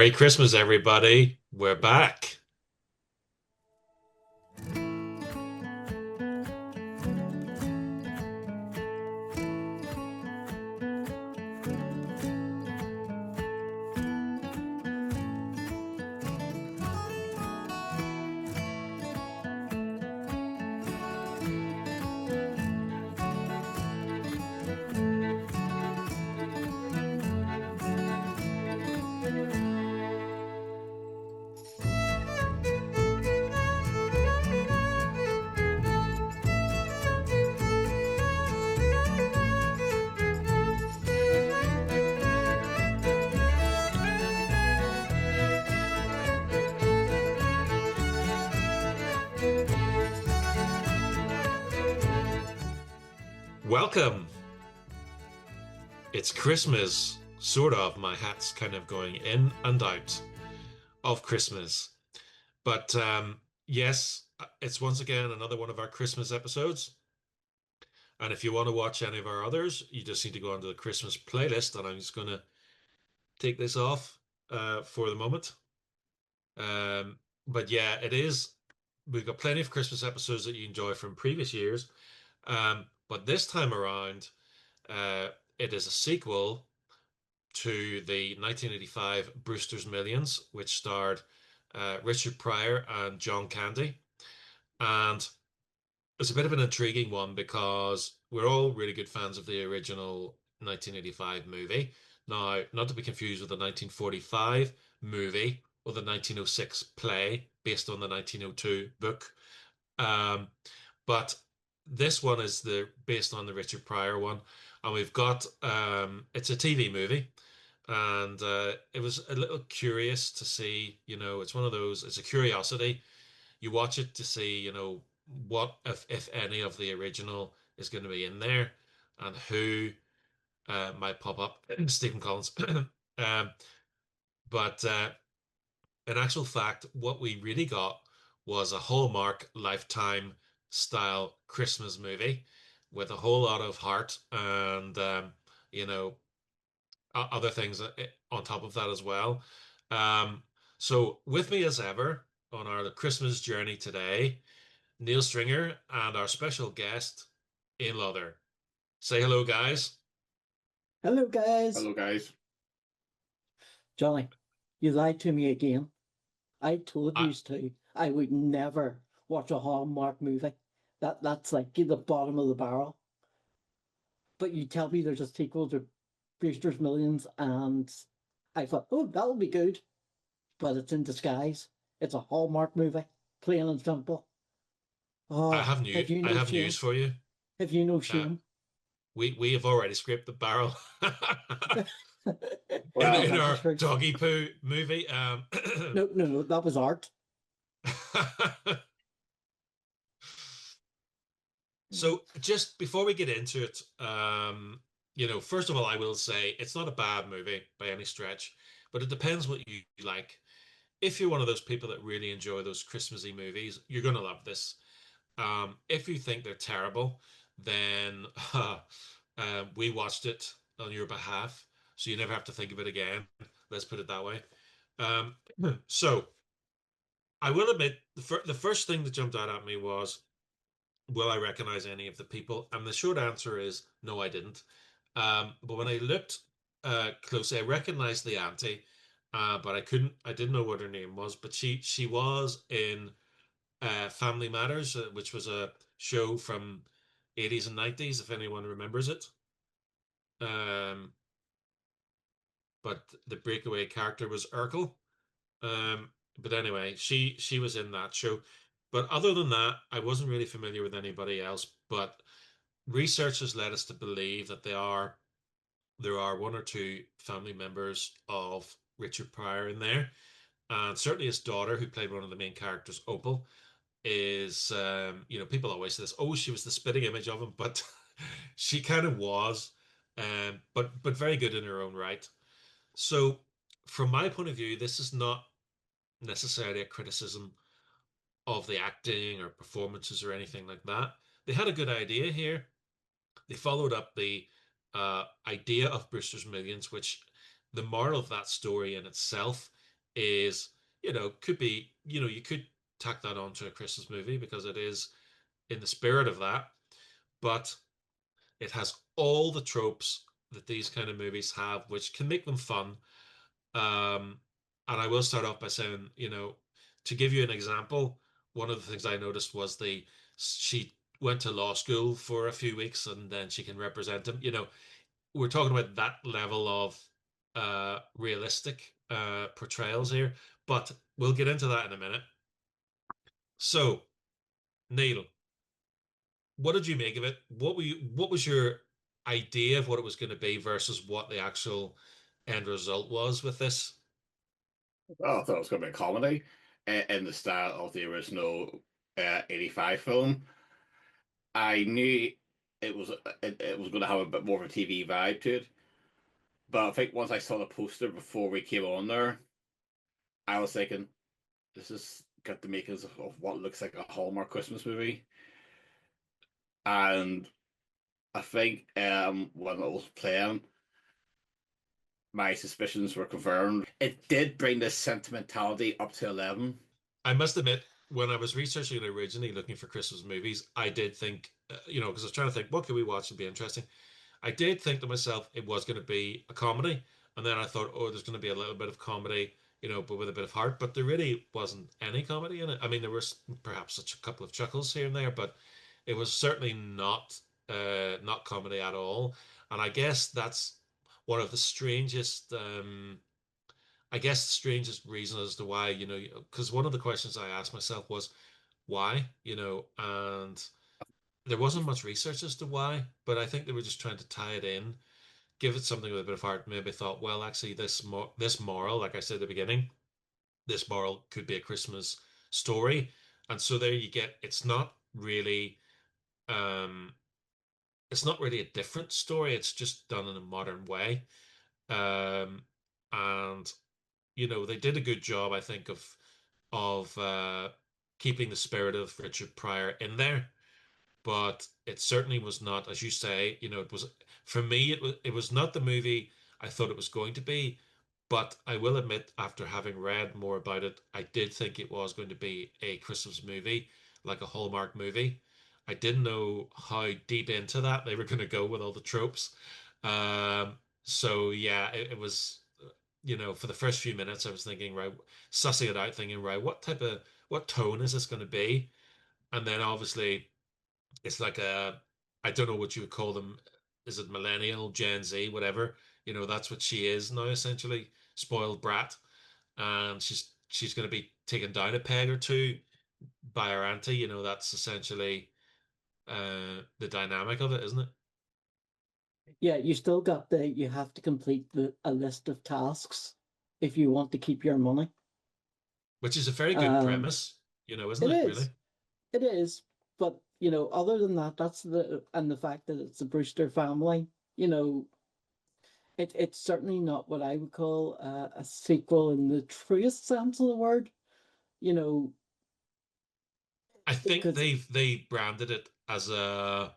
Merry Christmas, everybody. We're back. Welcome. It's Christmas, sort of. My hat's kind of going in and out of Christmas. But yes, it's once again another one of our Christmas episodes. And if you want to watch any of our others, you just need to go onto the Christmas playlist. And I'm just going to take this off for the moment. But yeah, it is. We've got plenty of Christmas episodes that you enjoy from previous years. But this time around, uh, it is a sequel to the 1985 Brewster's Millions, which starred Richard Pryor and John Candy. And it's a bit of an intriguing one because we're all really good fans of the original 1985 movie. Now, not to be confused with the 1945 movie or the 1906 play based on the 1902 book. Um, but this one is the based on the Richard Pryor one, and we've got it's a TV movie, and it was a little curious to see. It's one of those. It's a curiosity. You watch it to see, what if any of the original is going to be in there, and who might pop up. Stephen Collins. um, but in actual fact, what we really got was a Hallmark Lifetime style Christmas movie with a whole lot of heart and you know other things on top of that as well. Um, so with me as ever on our Christmas journey today, Neil Stringer and our special guest, Ian Lother. Say hello, guys. Hello, guys. Hello, guys. Johnny, you lied to me again. I told I, you to. I would never watch a Hallmark movie. That's like the bottom of the barrel. But you tell me there's a sequel to Brewster's Millions, and I thought, oh, that'll be good. But it's in disguise. It's a Hallmark movie, plain and simple. I Oh, have new have you I no have news shame? for you. Have you no Uh, shame? we have already scraped the barrel. in Is Well, in that the our truth? doggy poo movie. No, no, no. That was art. So just before we get into it, first of all, I will say it's not a bad movie by any stretch, but it depends what you like. If you're one of those people that really enjoy those Christmassy movies, you're gonna love this. If you think they're terrible, then we watched it on your behalf, so you never have to think of it again. Let's put it that way. Um, so I will admit the first thing that jumped out at me was, will I recognize any of the people? And the short answer is no, I didn't. But when I looked closely, I recognized the auntie, but I didn't know what her name was. But she was in Family Matters, which was a show from 80s and 90s, if anyone remembers it. Um, but the breakaway character was Urkel. But anyway, she was in that show. But other than that, I wasn't really familiar with anybody else. But research has led us to believe that there are one or two family members of Richard Pryor in there, and certainly his daughter, who played one of the main characters, Opal, is people always say this, oh, she was the spitting image of him, but she kind of was, but very good in her own right. So from my point of view, this is not necessarily a criticism of the acting or performances or anything like that. They had a good idea here. They followed up the idea of Brewster's Millions, which the moral of that story in itself is, could be, you could tack that onto a Christmas movie because it is in the spirit of that, but it has all the tropes that these kind of movies have, which can make them fun. And I will start off by saying, to give you an example, one of the things I noticed was she went to law school for a few weeks and then she can represent him. We're talking about that level of realistic portrayals here, but we'll get into that in a minute. So, Neil, what did you make of it? What was your idea of what it was going to be versus what the actual end result was with this? Well, I thought it was going to be a comedy in the style of the original 85 film. I knew it was going to have a bit more of a TV vibe to it, but I think once I saw the poster before we came on there, I was thinking, this has got the makings of what looks like a Hallmark Christmas movie. And I think when it was playing, my suspicions were confirmed. It did bring this sentimentality up to 11. I must admit, when I was researching it originally, looking for Christmas movies, I did think, because I was trying to think, what could we watch and be interesting? I did think to myself it was going to be a comedy, and then I thought, oh, there's going to be a little bit of comedy, but with a bit of heart. But there really wasn't any comedy in it. I mean, there was perhaps a couple of chuckles here and there, but it was certainly not comedy at all. And I guess that's one of the strangest. I guess the strangest reason as to why, because one of the questions I asked myself was why, and there wasn't much research as to why, but I think they were just trying to tie it in, give it something with a bit of heart. Maybe thought, well, actually, this moral, like I said at the beginning, this moral could be a Christmas story, and so there you get. Um, it's not really a different story. It's just done in a modern way, and they did a good job, I think, of keeping the spirit of Richard Pryor in there. But it certainly was not, as you say, it was for me, it was not the movie I thought it was going to be. But I will admit, after having read more about it, I did think it was going to be a Christmas movie, like a Hallmark movie. I didn't know how deep into that they were going to go with all the tropes. So yeah, it was, for the first few minutes, I was thinking, right, sussing it out, thinking, right, what tone is this going to be? And then obviously it's like I don't know what you would call them. Is it millennial, Gen Z, whatever? That's what she is now, essentially, spoiled brat. And she's going to be taken down a peg or two by her auntie. That's essentially the dynamic of it, isn't it? Yeah, you still got you have to complete a list of tasks if you want to keep your money. Which is a very good Um, premise, isn't it it, really? is, it is, but other than that, that's the fact that it's the Brewster family, you know, it's certainly not what I would call a sequel in the truest sense of the word, you know, I think because they branded it as a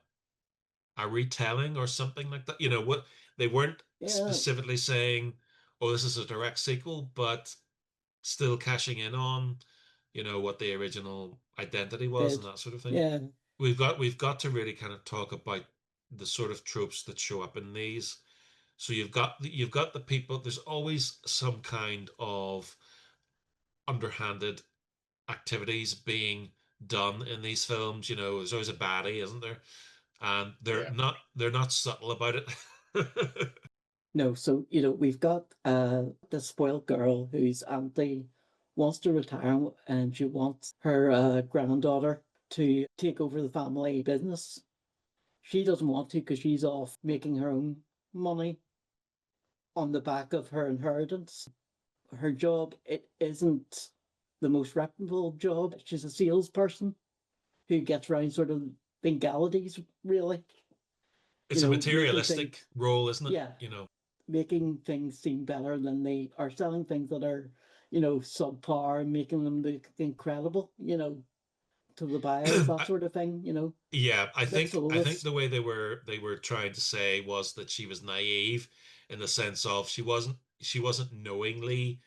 retelling or something like that. What they weren't yeah, specifically saying, oh, this is a direct sequel, but still cashing in on, what the original identity was and did, that sort of thing. yeah. We've got to really kind of talk about the sort of tropes that show up in these. So you've got the people, there's always some kind of underhanded activities being done in these films. There's always a baddie, isn't there? And they're Yeah. not they're not subtle about it. No, so we've got the spoiled girl whose auntie wants to retire and she wants her granddaughter to take over the family business. She doesn't want to because she's off making her own money on the back of her inheritance. Her job, it isn't the most reputable job. She's a salesperson who gets around sort of legalities, really. It's a Making materialistic things, role, isn't it? yeah, making things seem better than they are, selling things that are, subpar, and making them look incredible, to the buyers, that I, sort of thing, Yeah, I bit think I think soulless. the way they were trying to say was that she was naive in the sense of she wasn't knowingly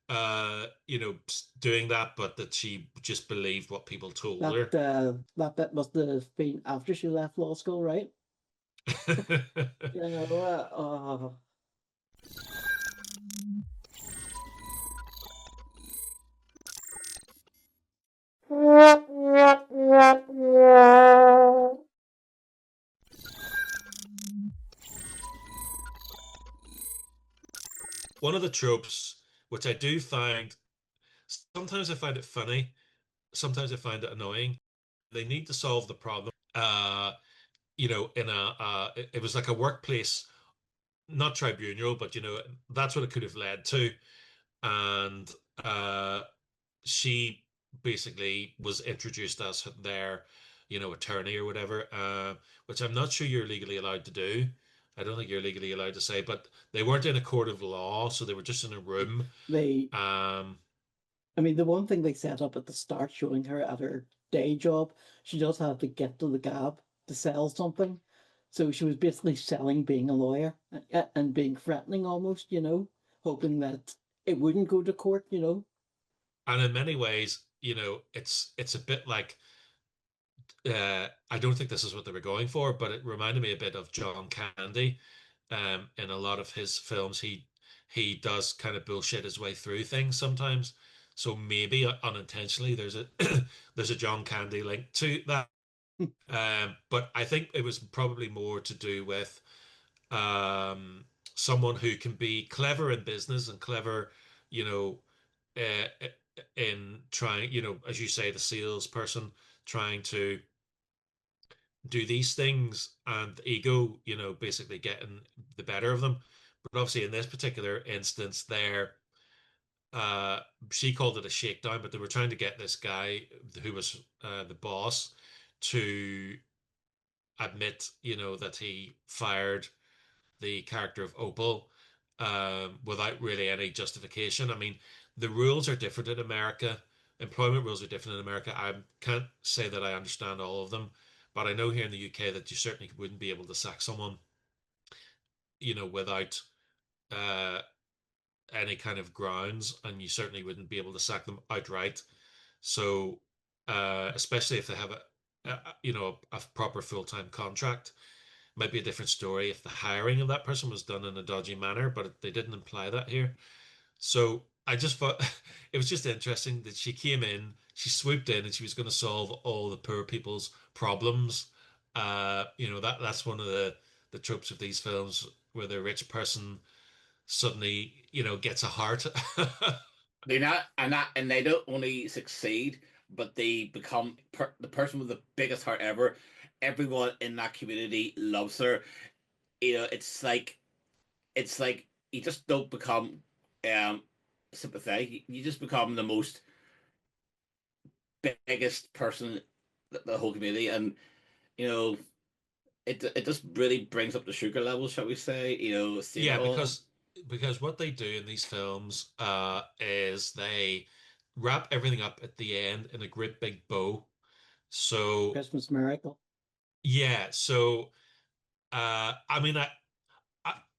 doing that, but that she just believed what people told That her. that bit must have been after she left law school, right? You know, One of the tropes, which I do find, sometimes I find it funny, sometimes I find it annoying. They need to solve the problem. In it was like a workplace, not tribunal, but that's what it could have led to. And she basically was introduced as their, attorney or whatever, which I'm not sure you're legally allowed to do. I don't think you're legally allowed to say, but they weren't in a court of law, so they were just in a room. they Um, I mean, the one thing they set up at the start, showing her at her day job, she does have to get to the gab to sell something. So she was basically selling being a lawyer and being threatening almost, hoping that it wouldn't go to court, and in many ways, it's a bit like I don't think this is what they were going for, but it reminded me a bit of John Candy. In a lot of his films, he does kind of bullshit his way through things sometimes. So maybe unintentionally, there's a there's a John Candy link to that. But I think it was probably more to do with um, someone who can be clever in business and clever, you know, in trying, as you say, the salesperson trying to do these things and ego, basically getting the better of them. But obviously, in this particular instance, there, uh, she called it a shakedown, but they were trying to get this guy who was the boss to admit, that he fired the character of Opal without really any justification. I mean, the rules are different in America. Employment rules are different in America. I can't say that I understand all of them, but I know here in the UK that you certainly wouldn't be able to sack someone, without uh, any kind of grounds, and you certainly wouldn't be able to sack them outright. So, especially if they have a proper full-time contract, might be a different story if the hiring of that person was done in a dodgy manner, but they didn't imply that here. So I just thought it was just interesting that she came in, she swooped in, and she was going to solve all the poor people's problems. That's one of the tropes of these films where the rich person suddenly, gets a heart. They're not, and they don't only succeed, but they become the person with the biggest heart ever. Everyone in that community loves her. It's like you just don't become um sympathetic. You just become the most biggest person the whole community, and you know it just really brings up the sugar level, shall we say? Seeing it Yeah, all. because what they do in these films is they wrap everything up at the end in a great big bow. So Christmas miracle. yeah, so I mean, I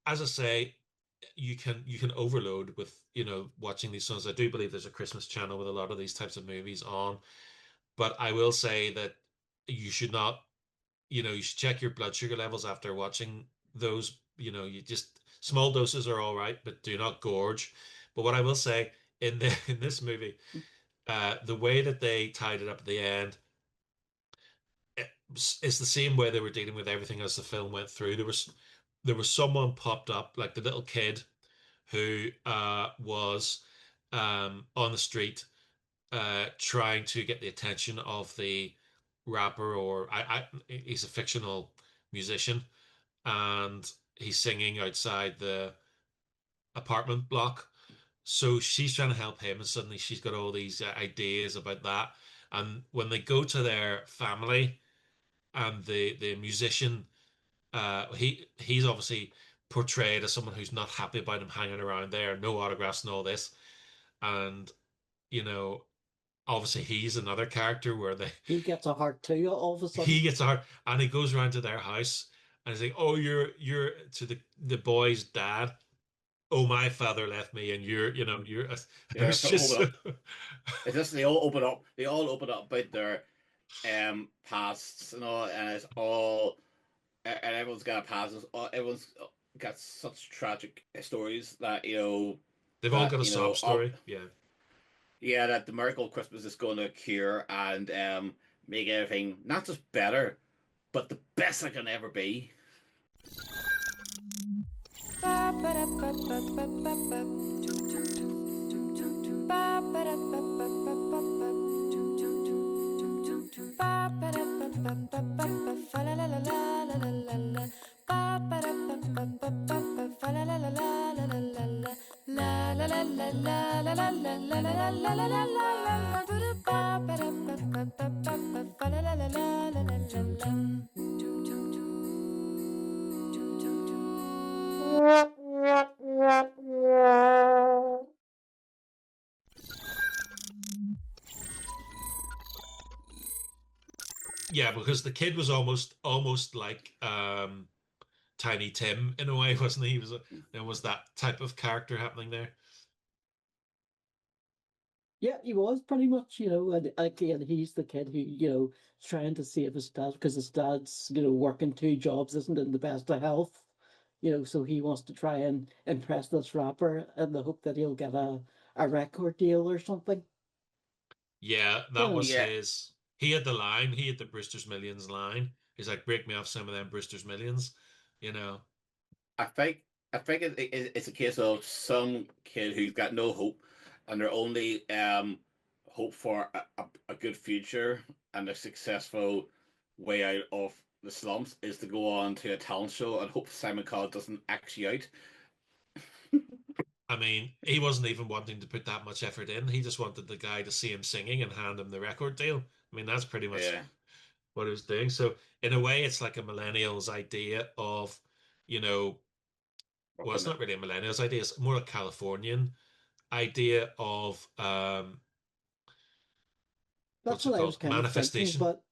as I say, you can overload with watching these films. I do believe there's a Christmas channel with a lot of these types of movies on, but I will say that you should not, you should check your blood sugar levels after watching those. You just small doses are all right, but do not gorge. But what I will say in this movie, the way that they tied it up at the end it's the same way they were dealing with everything as the film went through. There was someone popped up, like the little kid who was on the street trying to get the attention of the rapper, or he's a fictional musician, and he's singing outside the apartment block. So she's trying to help him, and suddenly she's got all these ideas about that. And when they go to their family, and the musician he's obviously portrayed as someone who's not happy about him hanging around there, no autographs and all this. And you know, obviously he's another character where they He gets a heart too all of a he sudden. gets out and he goes around to their house and he's like, "Oh, you're to the boy's dad." oh, my father left me, and you're. It Yeah, was so just open up. It's just they all open up. They all open up about their pasts and all, and it's all and everyone's got a past. Everyone's got such tragic stories that they've all that got a sob story. Yeah. yeah, that the miracle Christmas is going to cure and make everything not just better, but the best it can ever be. Yeah, because the kid was almost like Tiny Tim in a way, wasn't he? There was that type of character happening there. Yeah, he was pretty much, and again, he's the kid who, is trying to save his dad because his dad's, working two jobs, isn't in the best of health, so he wants to try and impress this rapper in the hope that he'll get a record deal or something. Yeah, You that know, was Yeah, his. He had the line. He had the Brewster's Millions line. He's like, "Break me off some of them Brewster's Millions," you know. I think it's a case of some kid who's got no hope, and their only hope for a good future and a successful way out of the slums is to go on to a talent show and hope Simon Cowell doesn't act you out. I mean, he wasn't even wanting to put that much effort in. He just wanted the guy to see him singing and hand him the record deal. I mean, that's pretty much Yeah, what he was doing. So, in a way, it's like a millennial's idea of, you know, well, it's working not really a millennial's idea. It's more a Californian idea of that's what's it what I was called? kind of thinking, Manifestation. but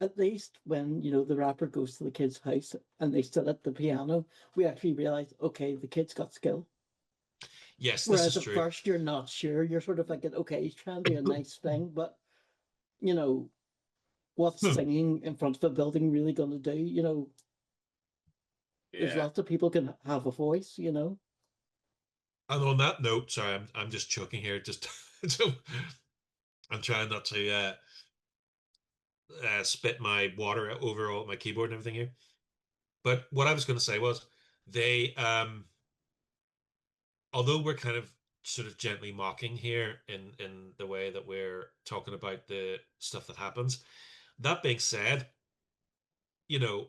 at least when, the rapper goes to the kid's house and they sit at the piano, we actually realize, okay, the kid's got skill. Yes, this Whereas is at true. first you're not sure. You're sort of thinking, okay, he's trying to do a nice thing, but you know, what's singing in front of a building really going to do? There's yeah. lots of people can have a voice. And on that note, sorry, I'm just choking here. Just so I'm trying not to spit my water over all my keyboard and everything here. But what I was going to say was they, although we're kind of sort of gently mocking here in the way that we're talking about the stuff that happens. That being said, you know,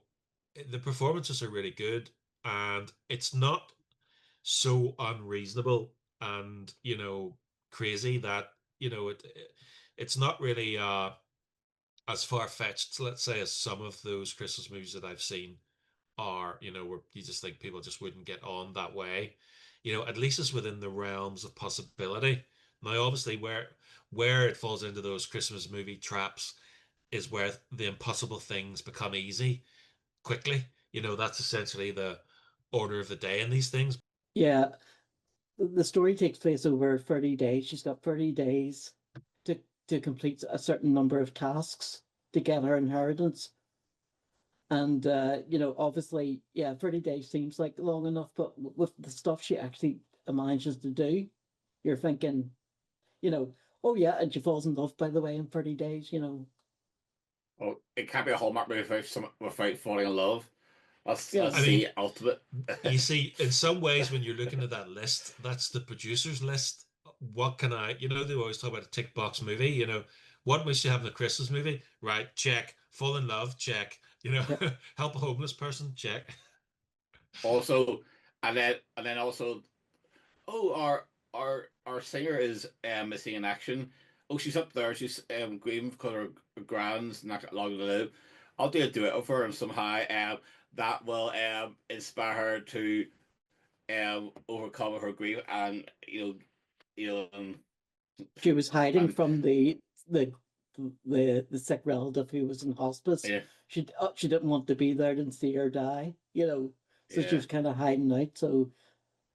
the performances are really good, and it's not so unreasonable and crazy that it's not really as far-fetched, let's say, as some of those Christmas movies that I've seen are, where you just think people just wouldn't get on that way. At least it's within the realms of possibility. Now, obviously, where it falls into those Christmas movie traps is where the impossible things become easy quickly. That's essentially the order of the day in these things. Yeah, the story takes place over 30 days. She's got 30 days to complete a certain number of tasks to get her inheritance. And obviously, yeah, 30 days seems like long enough, but with the stuff she actually manages to do, you're thinking, you know, oh yeah, and she falls in love, by the way, in 30 days. Well, it can't be a Hallmark movie without falling in love. Yeah, I That's mean, the ultimate. you see, in some ways, when you're looking at that list, that's the producer's list. What can they always talk about a tick box movie, what we should have in a Christmas movie? Right, check. Fall in love, check. yeah, Help a homeless person, check. Also, and then also, oh, our singer is missing in action. Oh, she's up there. She's grieving because her grand's not long to live. I'll do a duet of her, and somehow that will inspire her to overcome her grief, and she was hiding and from the the sick relative who was in hospice. yeah, She didn't want to be there and see her die. So she yeah. was kind of hiding out. So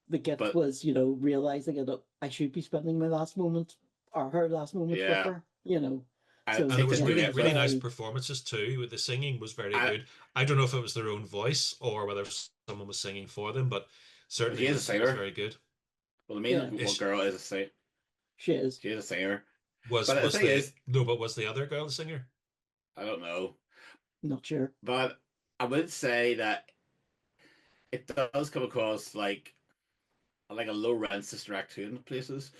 the gift but was, realizing that I should be spending my last moment or her last moments with yeah, her. I So And it think was the yeah, thing really, it was is, really nice very performances too. The singing was very I good. I don't know if it was their own voice or whether someone was singing for them, but well, certainly he is a was singer. very good. Well, the yeah, main Is girl is a singer. she is. She is a singer. was But the was thing the is, no, but was the other girl the singer? I don't know. Not sure. But I would say that it does come across like a low rent Sister Act 2 in places.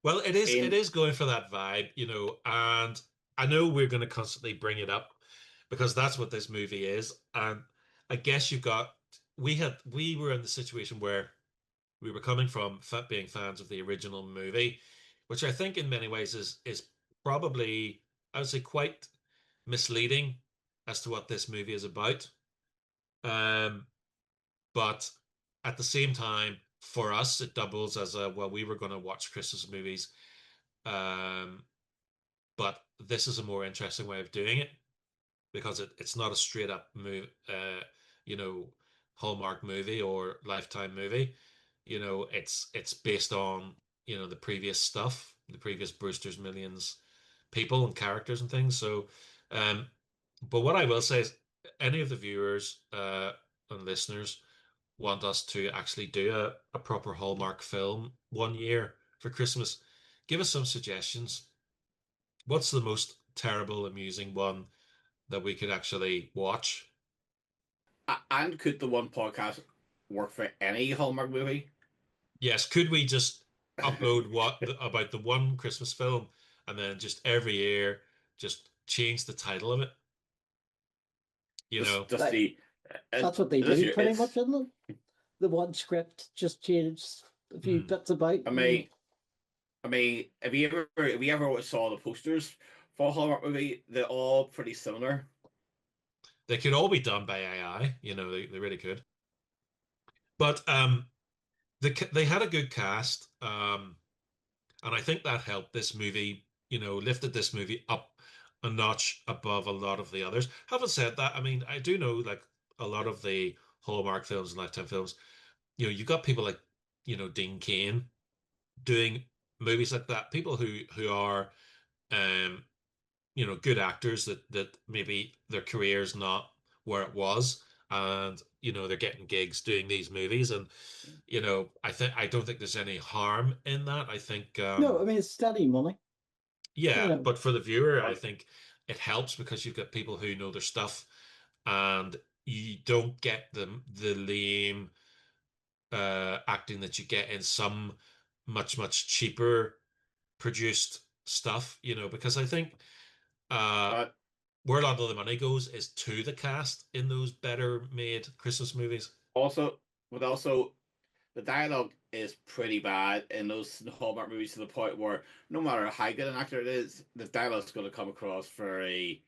Well, it In is going for that vibe, and I know we're going to constantly bring it up because that's what this movie is. And I guess we were in the situation where we were coming from being fans of the original movie, which I think in many ways is probably, I would say, quite misleading as to what this movie is about. Um, but at the same time, for us, it doubles as a, well, we were going to watch Christmas movies. Um, but this is a more interesting way of doing it because it's not a straight up you know, Hallmark movie or Lifetime movie. It's based on, the previous stuff, the previous Brewster's Millions people and characters and things. So, um, but what I will say is any of the viewers and listeners want us to actually do a proper Hallmark film one year for Christmas, give us some suggestions. What's the most terrible, amusing one that we could actually watch? and could the one podcast work for any Hallmark movie? Yes, could we just upload about the one Christmas film and then just every year just change the title of it? You know, Just Like the that's what they this do year pretty much, isn't it? The one script just changed a few hmm. bits about I and mean have you ever saw the posters for a Hallmark movie? They're all pretty similar. They could all be done by AI. They really could. But they had a good cast, and I think that helped this movie. Lifted this movie up a notch above a lot of the others. Having said that, I mean, I do know like a lot of the Hallmark films and Lifetime films. You got people like Dean Cain doing movies like that. People who are um good actors that maybe their career's not where it was, and they're getting gigs doing these movies, and I don't think there's any harm in that. I think no, I mean it's steady money. You yeah, know, but for the viewer, I But think it helps because you've got people who know their stuff, and you don't get the lame acting that you get in some much cheaper produced stuff, because I think uh but where a lot of the money goes is to the cast in those better made Christmas movies. also but also the dialogue is pretty bad in those Hallmark movies to the point where no matter how good an actor it is, the dialogue's going to come across very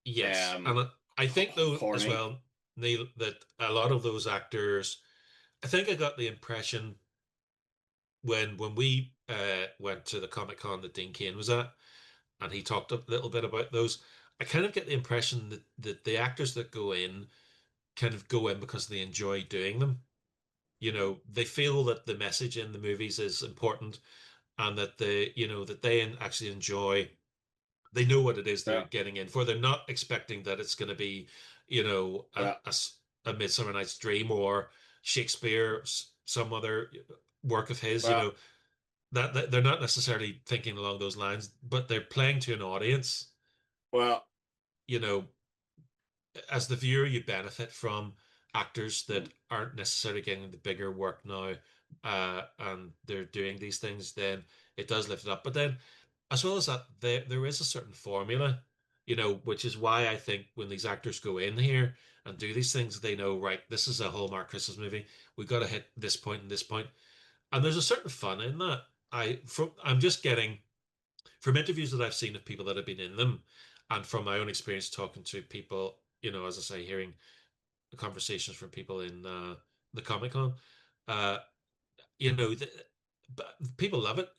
Yes, um and I think though as corny. well, Neil, that a lot of those actors, I think I got the impression when we went to the Comic Con that Dean Cain was at, and he talked a little bit about those. I kind of get the impression that the actors that go in kind of go in because they enjoy doing them. They feel that the message in the movies is important and that they actually enjoy. They know what it is they're Yeah, getting in for. They're not expecting that it's going to be, you know, a, yeah, a s- a Midsummer Night's Dream or Shakespeare, some other work of his. well, That they're not necessarily thinking along those lines, but they're playing to an audience. well. You know, as the viewer, you benefit from actors that aren't necessarily getting the bigger work now, and they're doing these things. Then it does lift it up. But then, as well as that, there is a certain formula, which is why I think when these actors go in here and do these things, they know, right, this is a Hallmark Christmas movie. We've got to hit this point and this point, and there's a certain fun in that. I'm just getting from interviews that I've seen of people that have been in them, and from my own experience talking to people, as I say, hearing the conversations from people in the Comic Con, uh, you know, the, but people love it.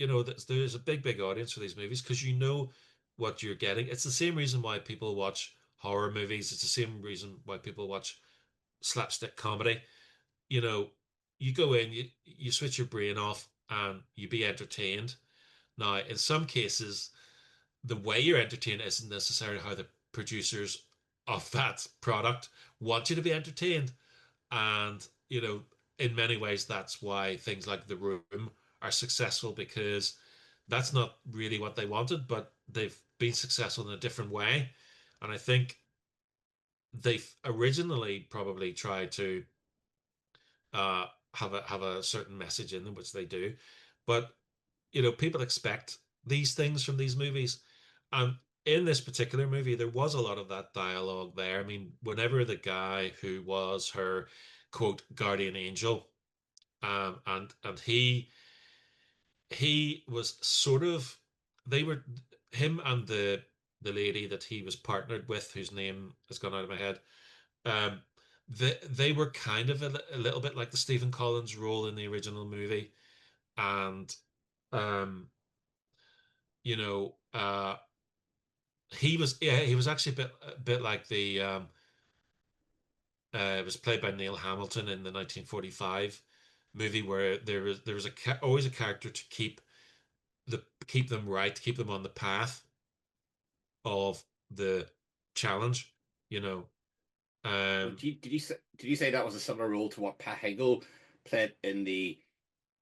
There's a big audience for these movies because you know what you're getting. It's the same reason why people watch horror movies. It's the same reason why people watch slapstick comedy. You know, you go in, you switch your brain off, and you be entertained. Now, in some cases, the way you're entertained isn't necessarily how the producers of that product want you to be entertained. And, in many ways, that's why things like The Room are successful because that's not really what they wanted, but they've been successful in a different way. And I think they originally probably tried to have a certain message in them, which they do. But people expect these things from these movies. And in this particular movie, there was a lot of that dialogue there. I mean, whenever the guy who was her quote guardian angel, and he was sort of they were him and the lady that he was partnered with, whose name has gone out of my head. Um, they were kind of a little bit like the Stephen Collins role in the original movie, and um, you know, he was actually a bit like the it was played by Neil Hamilton in the 1945 movie where there was always a character to keep them right, to keep them on the path of the challenge, you know. Well, Um, did you say that was a similar role to what Pat Hingle played in the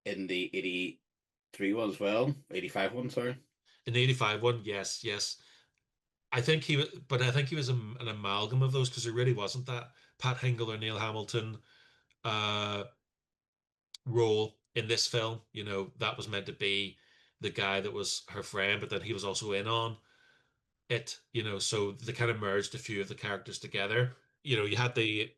83 one as well? 85 one, sorry. in the 85 one, yes, yes. I think he was, but I think he was an amalgam of those because there really wasn't that Pat Hingle or Neil Hamilton uh, role in this film. That was meant to be the guy that was her friend, but then he was also in on it. So they kind of merged a few of the characters together. You had the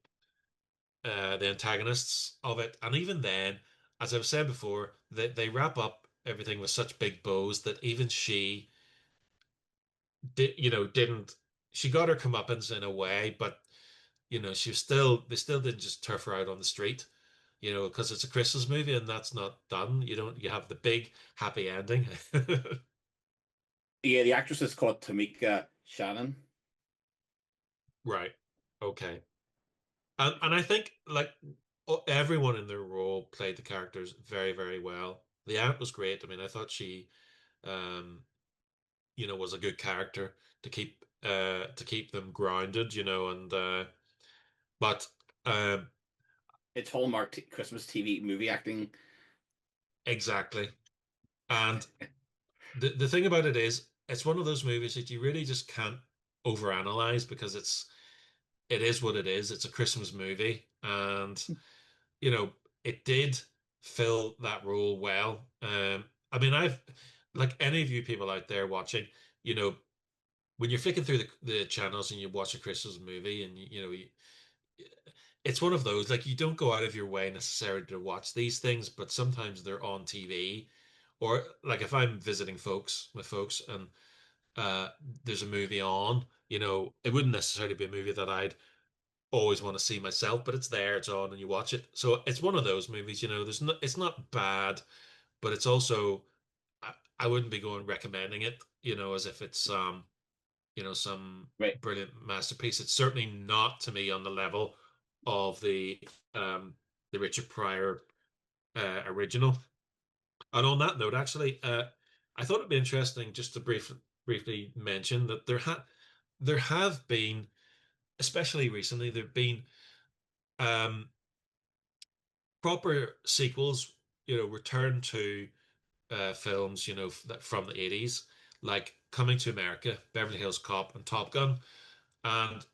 antagonists of it, and even then, as I've said before, they wrap up everything with such big bows that even she didn't. She got her comeuppance in a way, but she was still they still didn't just turf her out on the street, because it's a Christmas movie and that's not done. You have the big happy ending. Yeah, the actress is called Tamika Shannon. Right. Okay. And I think like everyone in their role played the characters very, very well. The aunt was great. I mean, I thought she um was a good character to keep them grounded, and but um It's Hallmark Christmas TV movie acting. exactly. And the thing about it is it's one of those movies that you really just can't overanalyze because it is what it is. It's a Christmas movie, and you know it did fill that role well. I mean, I've like any of you people out there watching, you know, when you're flicking through the channels and you watch a Christmas movie, and it's one of those like you don't go out of your way necessarily to watch these things, but sometimes they're on TV, or like if I'm visiting folks with folks and uh, there's a movie on, it wouldn't necessarily be a movie that I'd always want to see myself, but it's there, it's on, and you watch it. So it's one of those movies, it's not bad, but it's also I wouldn't be going recommending it, as if it's some Right. brilliant masterpiece. It's certainly not to me on the level of um the Richard Pryor original. And on that note, actually, I thought it'd be interesting just to briefly mention that there have been, especially recently, there've been um, proper sequels, return to films, that from the 80s, like Coming to America, Beverly Hills Cop, and Top Gun. And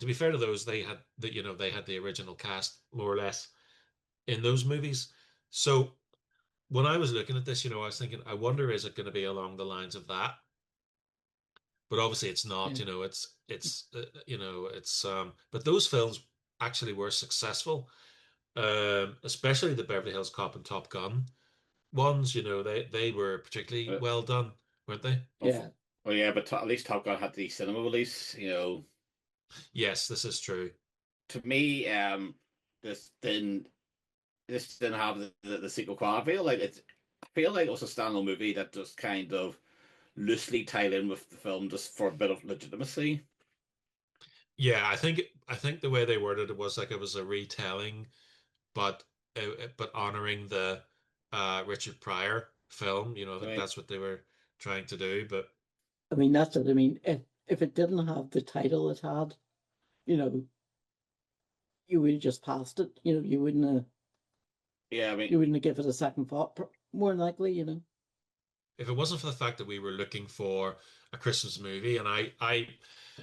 to be fair to those, they had the original cast more or less in those movies. So when I was looking at this, I was thinking, I wonder, is it going to be along the lines of that? But obviously it's not. Yeah. But those films actually were successful, especially the Beverly Hills Cop and Top Gun ones. They were particularly Uh, well done, weren't they? Yeah. oh yeah, but at least Top Gun had the cinema release. Yes, this is true. To me, this didn't this didn't have the sequel quality. I feel like it was a standalone movie that just kind of loosely tied in with the film just for a bit of legitimacy. Yeah, I think the way they worded it was like it was a retelling, but but honoring the Richard Pryor film. I think Right. that's what they were trying to do. But I mean, that's what I mean. If it didn't have the title it had, you know, you would have just passed it. You wouldn't have Yeah, I mean, you wouldn't have given it a second thought, more than likely. if it wasn't for the fact that we were looking for a Christmas movie, and I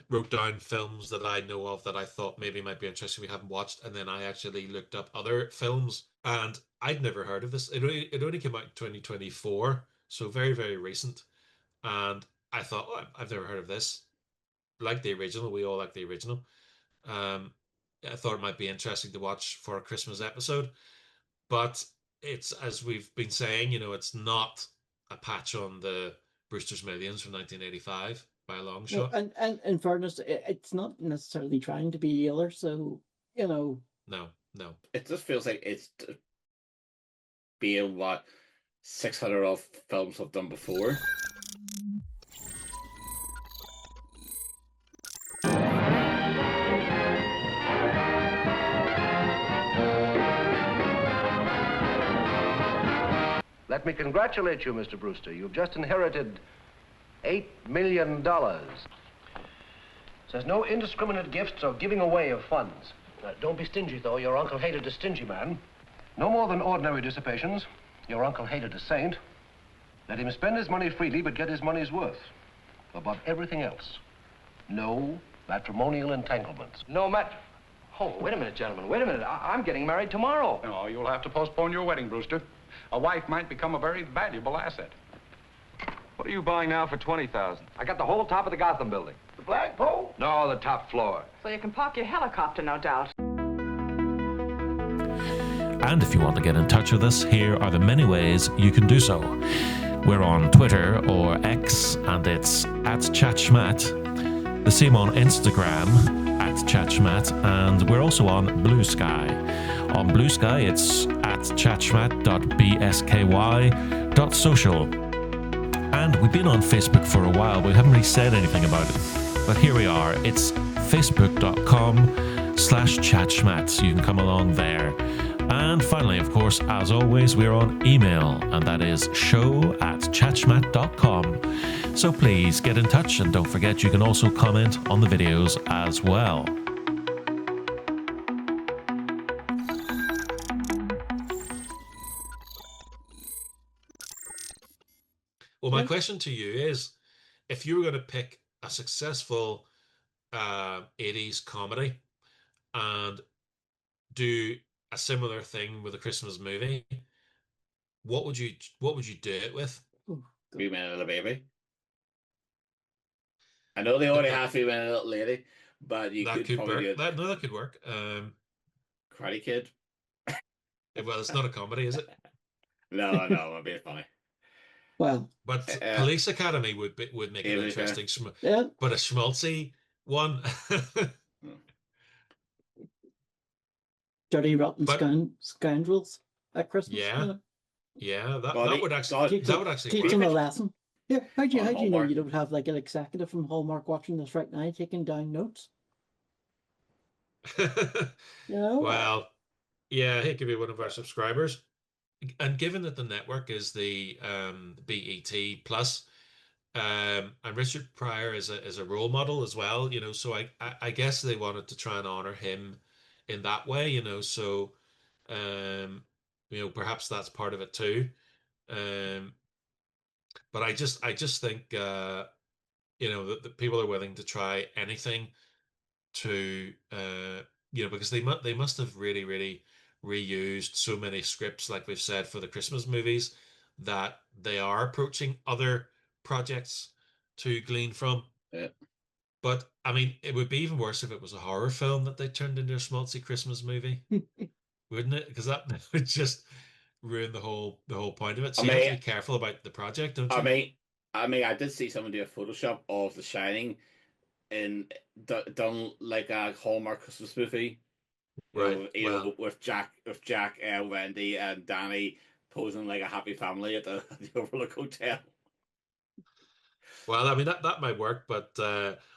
wrote down films that I know of that I thought maybe might be interesting we haven't watched, and then I actually looked up other films, and I'd never heard of this. It only came out in 2024, so very, very recent. And I thought, oh, I've never heard of this. Like the original, we all like the original. Um, I thought it might be interesting to watch for a Christmas episode, but it's as we've been saying, it's not a patch on the Brewster's Millions from 1985 by a long No, shot. and in fairness, it's not necessarily trying to be either. So you know, No, no. it just feels like it's being what 600 of films have done before. Let me congratulate you, Mr. Brewster. You've just inherited $8 million. There's no indiscriminate gifts or giving away of funds. Don't be stingy, though. Your uncle hated a stingy man. No more than ordinary dissipations. Your uncle hated a saint. Let him spend his money freely, but get his money's worth. Above everything else, no matrimonial entanglements. No matter. Oh, wait a minute, gentlemen. Wait a minute. I'm getting married tomorrow. No, you'll have to postpone your wedding, Brewster. A wife might become a very valuable asset. What are you buying now for $20,000? I got the whole top of the Gotham building. The flagpole? No, the top floor. So you can park your helicopter, no doubt. And if you want to get in touch with us, here are the many ways you can do so. We're on Twitter or X, and it's @ChatSchmat. The same on Instagram, @ChatSchmat, and we're also on Blue Sky. On Blue Sky, it's @chatschmat.bsky.social. And we've been on Facebook for a while. We haven't really said anything about it, but here we are. It's facebook.com/chatschmat. So you can come along there. And finally, of course, as always, we're on email, and that is show@chatschmat.com. So please get in touch, and don't forget you can also comment on the videos as well. Well, my question to you is, if you were going to pick a successful 80s comedy and do a similar thing with a Christmas movie, what would you do it with? Three Men and a Baby. I know they already have 3 Men and a Little Lady, but you That could could probably work. do That could work. Karate Kid. Well, it's not a comedy, is it? No, it'd be funny. well, But Police Academy would make it Yeah, interesting. yeah. But a schmaltzy one. Dirty Rotten But- Scoundrels at Christmas. Yeah. Yeah, that Body- would actually body- Teach work. them a lesson. Yeah, how do you know Hallmark. you don't have like an executive from Hallmark watching this right now taking down notes? Well, yeah, he could be one of our subscribers. And given that the network is the BET Plus, and Richard Pryor is a role model as well, so I guess they wanted to try and honor him in that way, so perhaps that's part of it too. But I just think that people are willing to try anything to because they must have really, really reused so many scripts, like we've said, for the Christmas movies, that they are approaching other projects to glean from. Yeah. But I mean, it would be even worse if it was a horror film that they turned into a schmaltzy Christmas movie, wouldn't it? Because that would just ruin the whole point of it. So you have to be careful about the project, don't you? I did see someone do a Photoshop of The Shining and done like a Hallmark Christmas movie. Right. With Jack, Wendy, and Danny posing like a happy family at the Overlook Hotel. Well, I mean that might work, but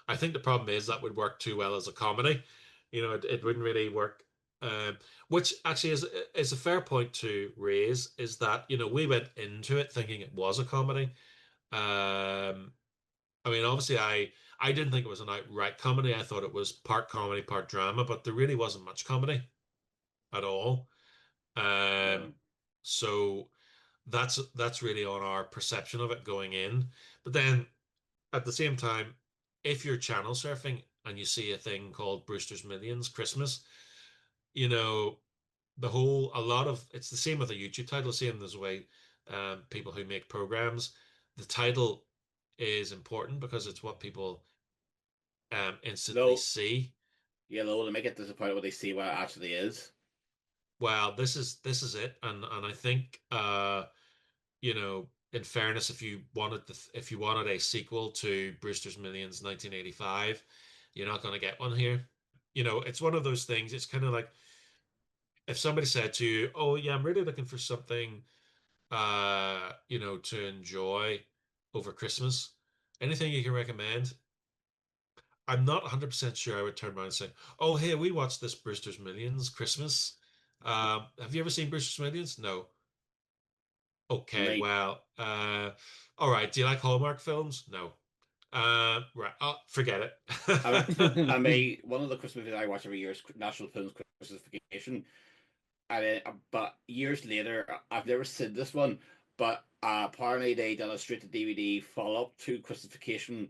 I think the problem is that would work too well as a comedy. It wouldn't really work. Um, which actually is a fair point to raise, is that we went into it thinking it was a comedy. Um, I mean, obviously, I didn't think it was an outright comedy. I thought it was part comedy, part drama, but there really wasn't much comedy at all. No. So that's really on our perception of it going in. But then at the same time, if you're channel surfing and you see a thing called Brewster's Millions Christmas, you know, a lot of it's the same with a YouTube title, same as the way people who make programs, the title is important because it's what people instantly No, see. they make it disappointed when they see what it actually is. Well, this is it, and I think in fairness, if you wanted a sequel to Brewster's Millions 1985, you're not going to get one here. It's one of those things. It's kind of like if somebody said to you, "Oh yeah, I'm really looking for something, to enjoy over Christmas. Anything you can recommend?" I'm not 100% sure I would turn around and say, "Oh, hey, we watched this Brewster's Millions Christmas. Have you ever seen Brewster's Millions?" No. I Okay, mean, well, all right. Do you like Hallmark films? No. Right. Oh, forget I mean, it. one of the Christmas movies I watch every year is National Films Christmas Vacation. And then, but years later, I've never seen this one, but apparently they done a straight to DVD follow up to Christmas Vacation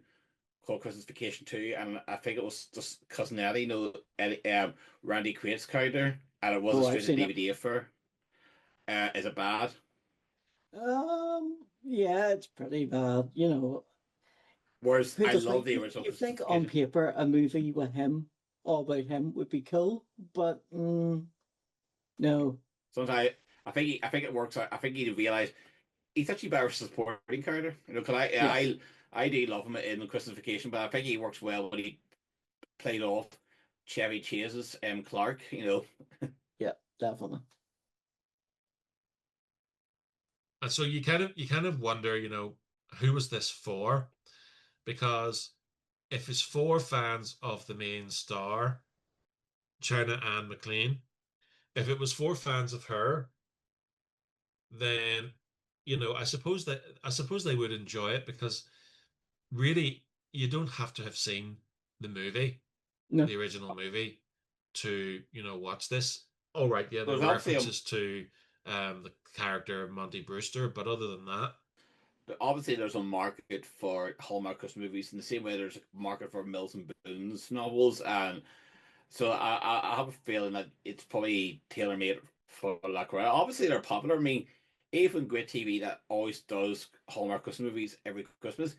called Christmas Vacation 2, and I think it was just Cousin Eddie, Randy Quaid's character, and it was a Oh, I've straight to seen it. DVD affair. Is it bad? Yeah, it's pretty bad. Whereas I Who'd have love think the original you Christmas think on Vacation. paper a movie with him, all about him, would be cool, but no. Sometimes I think it works out. I think you realize he's actually better as a supporting character. Because Yes. I do love him in the Christmas Vacation, but I think he works well when he played off Chevy Chase's Clark. Yeah, definitely. And so you kind of wonder, who was this for? Because if it's for fans of the main star, China Anne McClain, if it was for fans of her, then I suppose they would enjoy it because really you don't have to have seen the movie, No. the original movie, to watch this. All right, yeah, there There's are obviously references to the character of Monty Brewster, but other than that, there's a market for Hallmark Christmas movies in the same way there's a market for Mills and Boon's novels, and so I have a feeling that it's probably tailor made for that crowd. Obviously, they're popular. I mean, even great TV that always does Hallmark Christmas movies every Christmas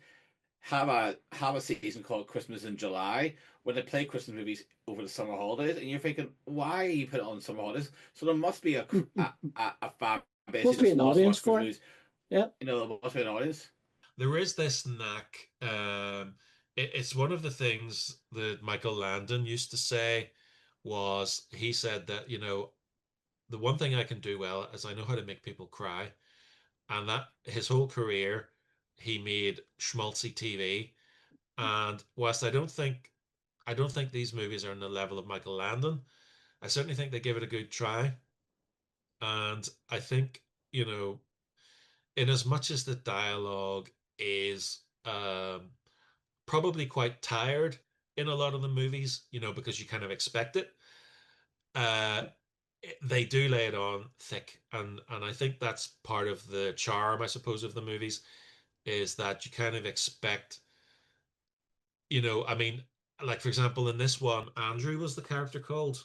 have a season called Christmas in July where they play Christmas movies over the summer holidays, and you're thinking, why you put it on summer holidays? So there must be a fan base Must that be just an wants to audience watch Christmas for it. movies. Yeah. There must be an audience. there is this knack. It's one of the things that Michael Landon used to say was he said that, the one thing I can do well is I know how to make people cry. And that his whole career, he made schmaltzy TV. And whilst I don't think these movies are on the level of Michael Landon, I certainly think they give it a good try. And I think, in as much as the dialogue is probably quite tired in a lot of the movies, because you kind of expect it, uh, they do lay it on thick. And I think that's part of the charm, I suppose, of the movies, is that you kind of expect, I mean, like for example, in this one, Andrew was the character called.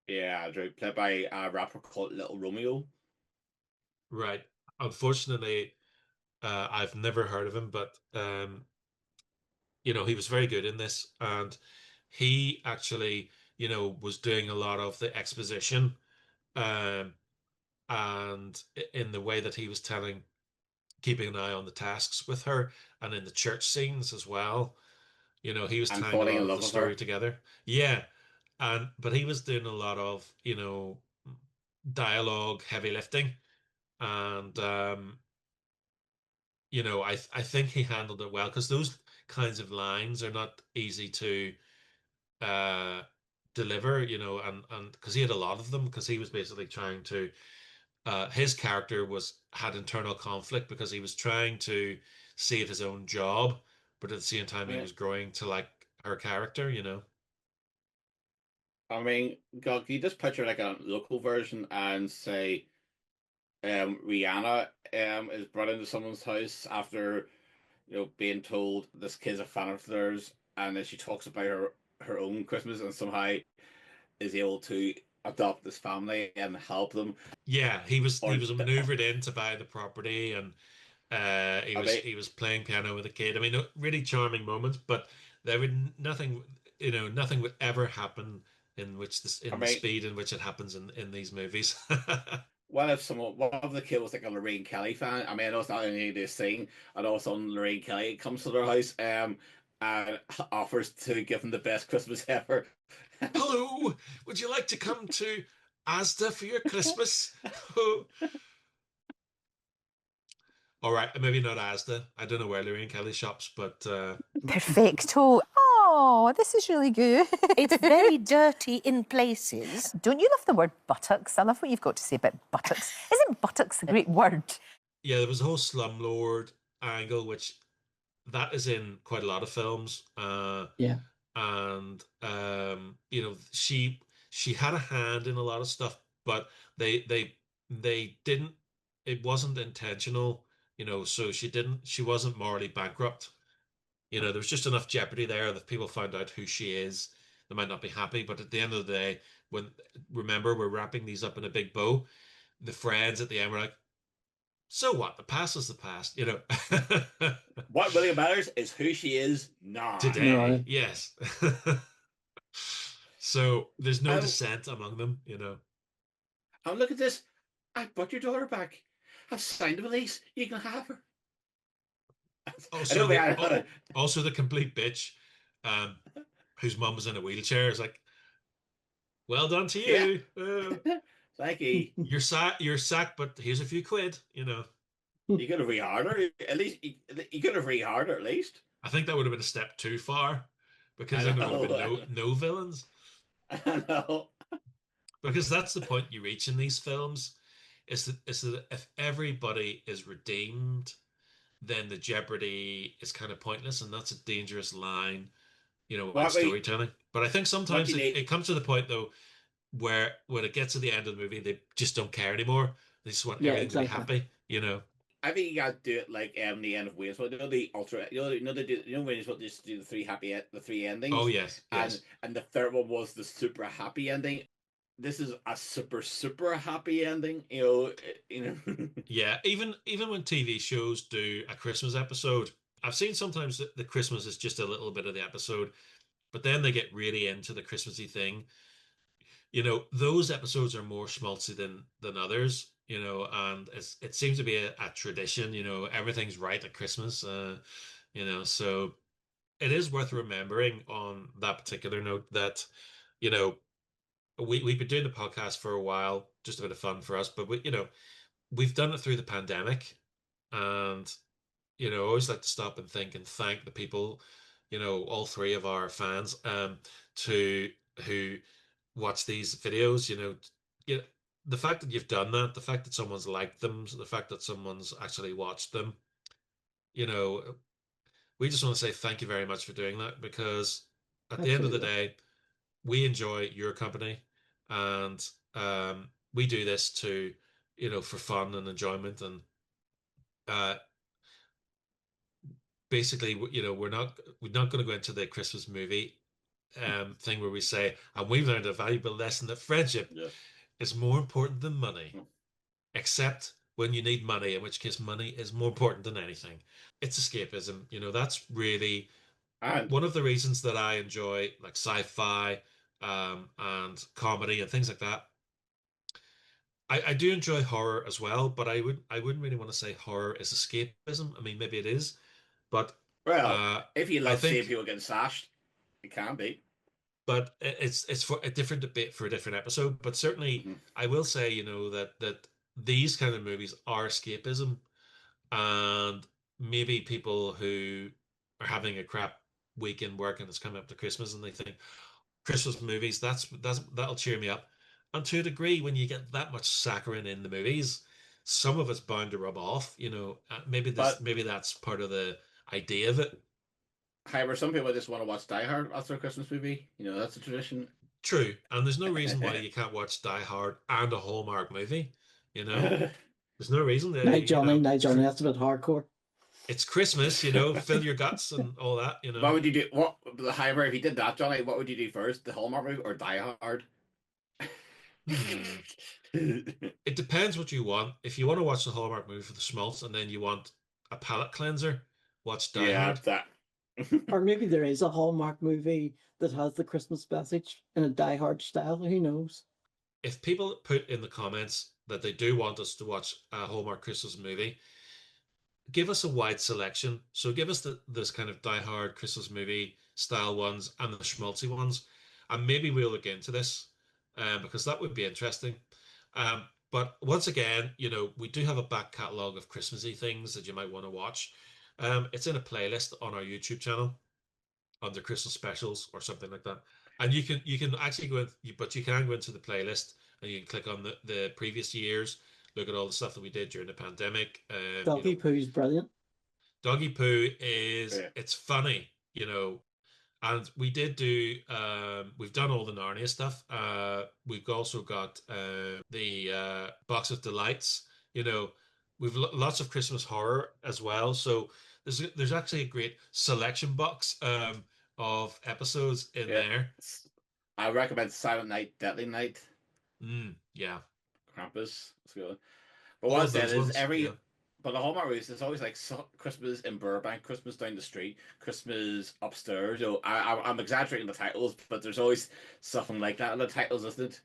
Yeah, played by a rapper called Little Romeo. Right. Unfortunately, I've never heard of him, but he was very good in this, and he actually, was doing a lot of the exposition, um, and in the way that he was keeping an eye on the tasks with her, and in the church scenes as well. He was And tying a falling lot in of love the with story her. together. Yeah, but he was doing a lot of, dialogue, heavy lifting, and I think he handled it well because those kinds of lines are not easy to uh deliver, and because he had a lot of them because he was basically trying to his character had internal conflict because he was trying to save his own job, but at the same time he Yeah. was growing to like her character. I mean, God, can you just picture like a local version and say Rihanna is brought into someone's house after being told this kid's a fan of theirs, and then she talks about her own Christmas and somehow is able to adopt this family and help them. Yeah, he was Or he was maneuvered in to buy the property, and he I was mean, he was playing piano with a kid. I mean, really charming moments, but there would nothing would ever happen I in the mean, speed in which it happens in these movies. what if one of the kids was like a Lorraine Kelly fan? I mean, I know it's not anything to sing, and all of a sudden Lorraine Kelly comes to their house and offers to give them the best Christmas ever. Hello, would you like to come to Asda for your Christmas? All right, maybe not Asda. I don't know where Lorraine Kelly shops, but Perfecto. Oh, this is really good. It's very dirty in places. Don't you love the word buttocks? I love what you've got to say about buttocks. Isn't buttocks a great word? yeah, there was a whole slumlord angle, which that is in quite a lot of films. Yeah. And she had a hand in a lot of stuff, but they didn't. It wasn't intentional, so she wasn't morally bankrupt. There was just enough jeopardy there that if people found out who she is, they might not be happy. But at the end of the day, remember, we're wrapping these up in a big bow. The friends at the end were like, so what? The past is the past. What really matters is who she is now. Today, No. yes. So there's no Oh. dissent among them. And look at this. I brought your daughter back. I've signed the release. You can have her. Also, also the complete bitch, whose mum was in a wheelchair, is like, well done to you. Thank you. You're sacked, but here's a few quid. You could have rehired her. At least you could have rehired her. At least. I think that would have been a step too far, because I then there would have know. been no villains. I know. Because that's the point you reach in these films, is that if everybody is redeemed, then the jeopardy is kind of pointless, and that's a dangerous line, in storytelling. But I think sometimes it comes to the point though where when it gets to the end of the movie, they just don't care anymore. They just want everything to be happy. I think you gotta do it like the end of Wayne's World. The ultra. They do. Wayne's World just do the three endings. Oh yes. And the third one was the super happy ending. This is a super happy ending. Yeah. Even when TV shows do a Christmas episode, I've seen sometimes the Christmas is just a little bit of the episode, but then they get really into the Christmassy thing. Those episodes are more schmaltzy than others. And it seems to be a tradition. Everything's right at Christmas. So it is worth remembering on that particular note that we've been doing the podcast for a while, just a bit of fun for us, but we've done it through the pandemic, and I always like to stop and think and thank the people, all three of our fans, who watch these videos. The fact that you've done that, the fact that someone's liked them, the fact that someone's actually watched them, we just want to say thank you very much for doing that, because at the end of the day, we enjoy your company, and we do this for fun and enjoyment, and basically, we're not going to go into the Christmas movie thing where we say, and we've learned a valuable lesson that friendship is more important than money, except when you need money, in which case money is more important than anything. It's escapism. That's really one of the reasons that I enjoy like sci-fi and comedy and things like that. I do enjoy horror as well, but I wouldn't really want to say horror is escapism. I mean, maybe it is, but if you love seeing people getting slashed, it can be. But it's for a different debate for a different episode. But certainly, I will say, that these kind of movies are escapism, and maybe people who are having a crap weekend work and it's coming up to Christmas and they think Christmas movies, that'll cheer me up. And to a degree, when you get that much saccharine in the movies, some of it's bound to rub off. But Maybe that's part of the idea of it. however, some people just want to watch Die Hard after a Christmas movie. That's a tradition. True, and there's no reason why you can't watch Die Hard and a Hallmark movie. There's no reason that Night Johnny, that's a bit hardcore. it's Christmas, fill your guts and all that. What would you do? However, if you did that, Johnny, what would you do first? The Hallmark movie or Die Hard? It depends what you want. If you want to watch the Hallmark movie for the schmaltz and then you want a palate cleanser, watch Die Hard. That. Or maybe there is a Hallmark movie that has the Christmas message in a Die Hard style. Who knows? If people put in the comments that they do want us to watch a Hallmark Christmas movie, give us a wide selection. So give us this kind of Die Hard Christmas movie style ones and the schmaltzy ones, and maybe we'll look into this because that would be interesting. But once again, we do have a back catalogue of Christmassy things that you might want to watch. It's in a playlist on our YouTube channel under Christmas specials or something like that. And you can actually go in, but you can go into the playlist and you can click on the previous years, look at all the stuff that we did during the pandemic. Doggy Poo's brilliant. Doggy Poo it's funny, and we did do we've done all the Narnia stuff. We've also got the Box of Delights. We've lots of Christmas horror as well. So there's actually a great selection box of episodes in there. I recommend Silent Night, Deadly Night. Yeah. Krampus. That's good. But what I said is but the Hallmark movies, it's always like Christmas in Burbank, Christmas down the street, Christmas upstairs. I'm exaggerating the titles, but there's always something like that in the titles, isn't it?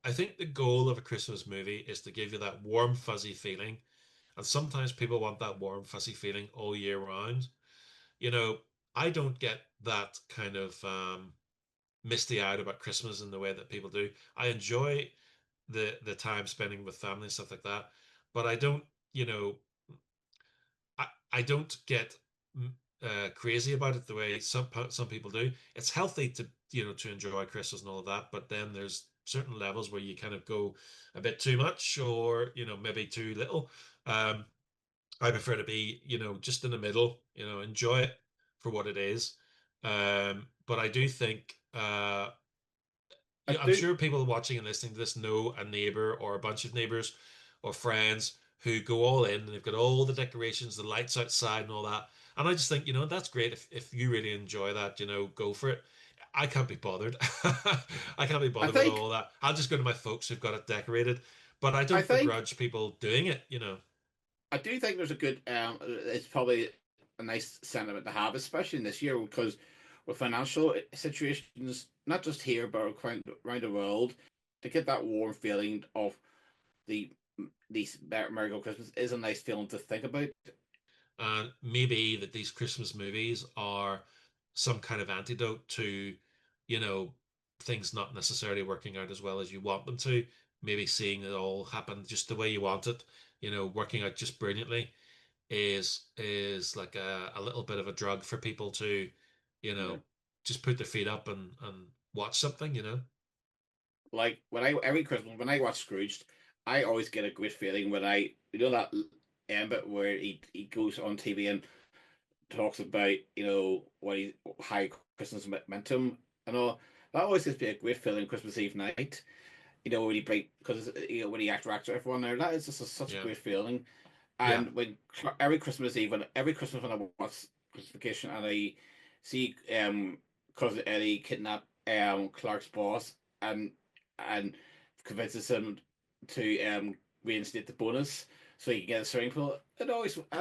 I think the goal of a Christmas movie is to give you that warm, fuzzy feeling. And sometimes people want that warm, fuzzy feeling all year round. I don't get that kind of misty-eyed about Christmas in the way that people do. I enjoy the time spending with family and stuff like that, but I don't, I don't get crazy about it the way some people do. It's healthy to to enjoy Christmas and all of that, but then there's certain levels where you kind of go a bit too much or maybe too little. I prefer to be just in the middle, enjoy it for what it is. But I do think I'm sure people watching and listening to this know a neighbor or a bunch of neighbors or friends who go all in and they've got all the decorations, the lights outside and all that. And I just think, that's great. If you really enjoy that, go for it. I can't be bothered. I can't be bothered with all that. I'll just go to my folks who've got it decorated. But I don't begrudge people doing it, I do think there's a good, it's probably a nice sentiment to have, especially in this year, because with financial situations, not just here, but around the world, to get that warm feeling of these Merry Go Christmas is a nice feeling to think about. And maybe that these Christmas movies are some kind of antidote to, things not necessarily working out as well as you want them to. Maybe seeing it all happen just the way you want it, working out just brilliantly is like a little bit of a drug for people to, just put their feet up and watch something, Like every Christmas when I watch Scrooged, I always get a great feeling when that end bit where he goes on TV and talks about how Christmas meant to him and all. That always gives me a great feeling Christmas Eve night. When he because when he interacts with everyone there, that is just such a great feeling. And when every Christmas Eve, when I watch Christmas Vacation and I see cousin Eddie kidnap Clark's boss and convinces him to reinstate the bonus so he can get a swimming pool. I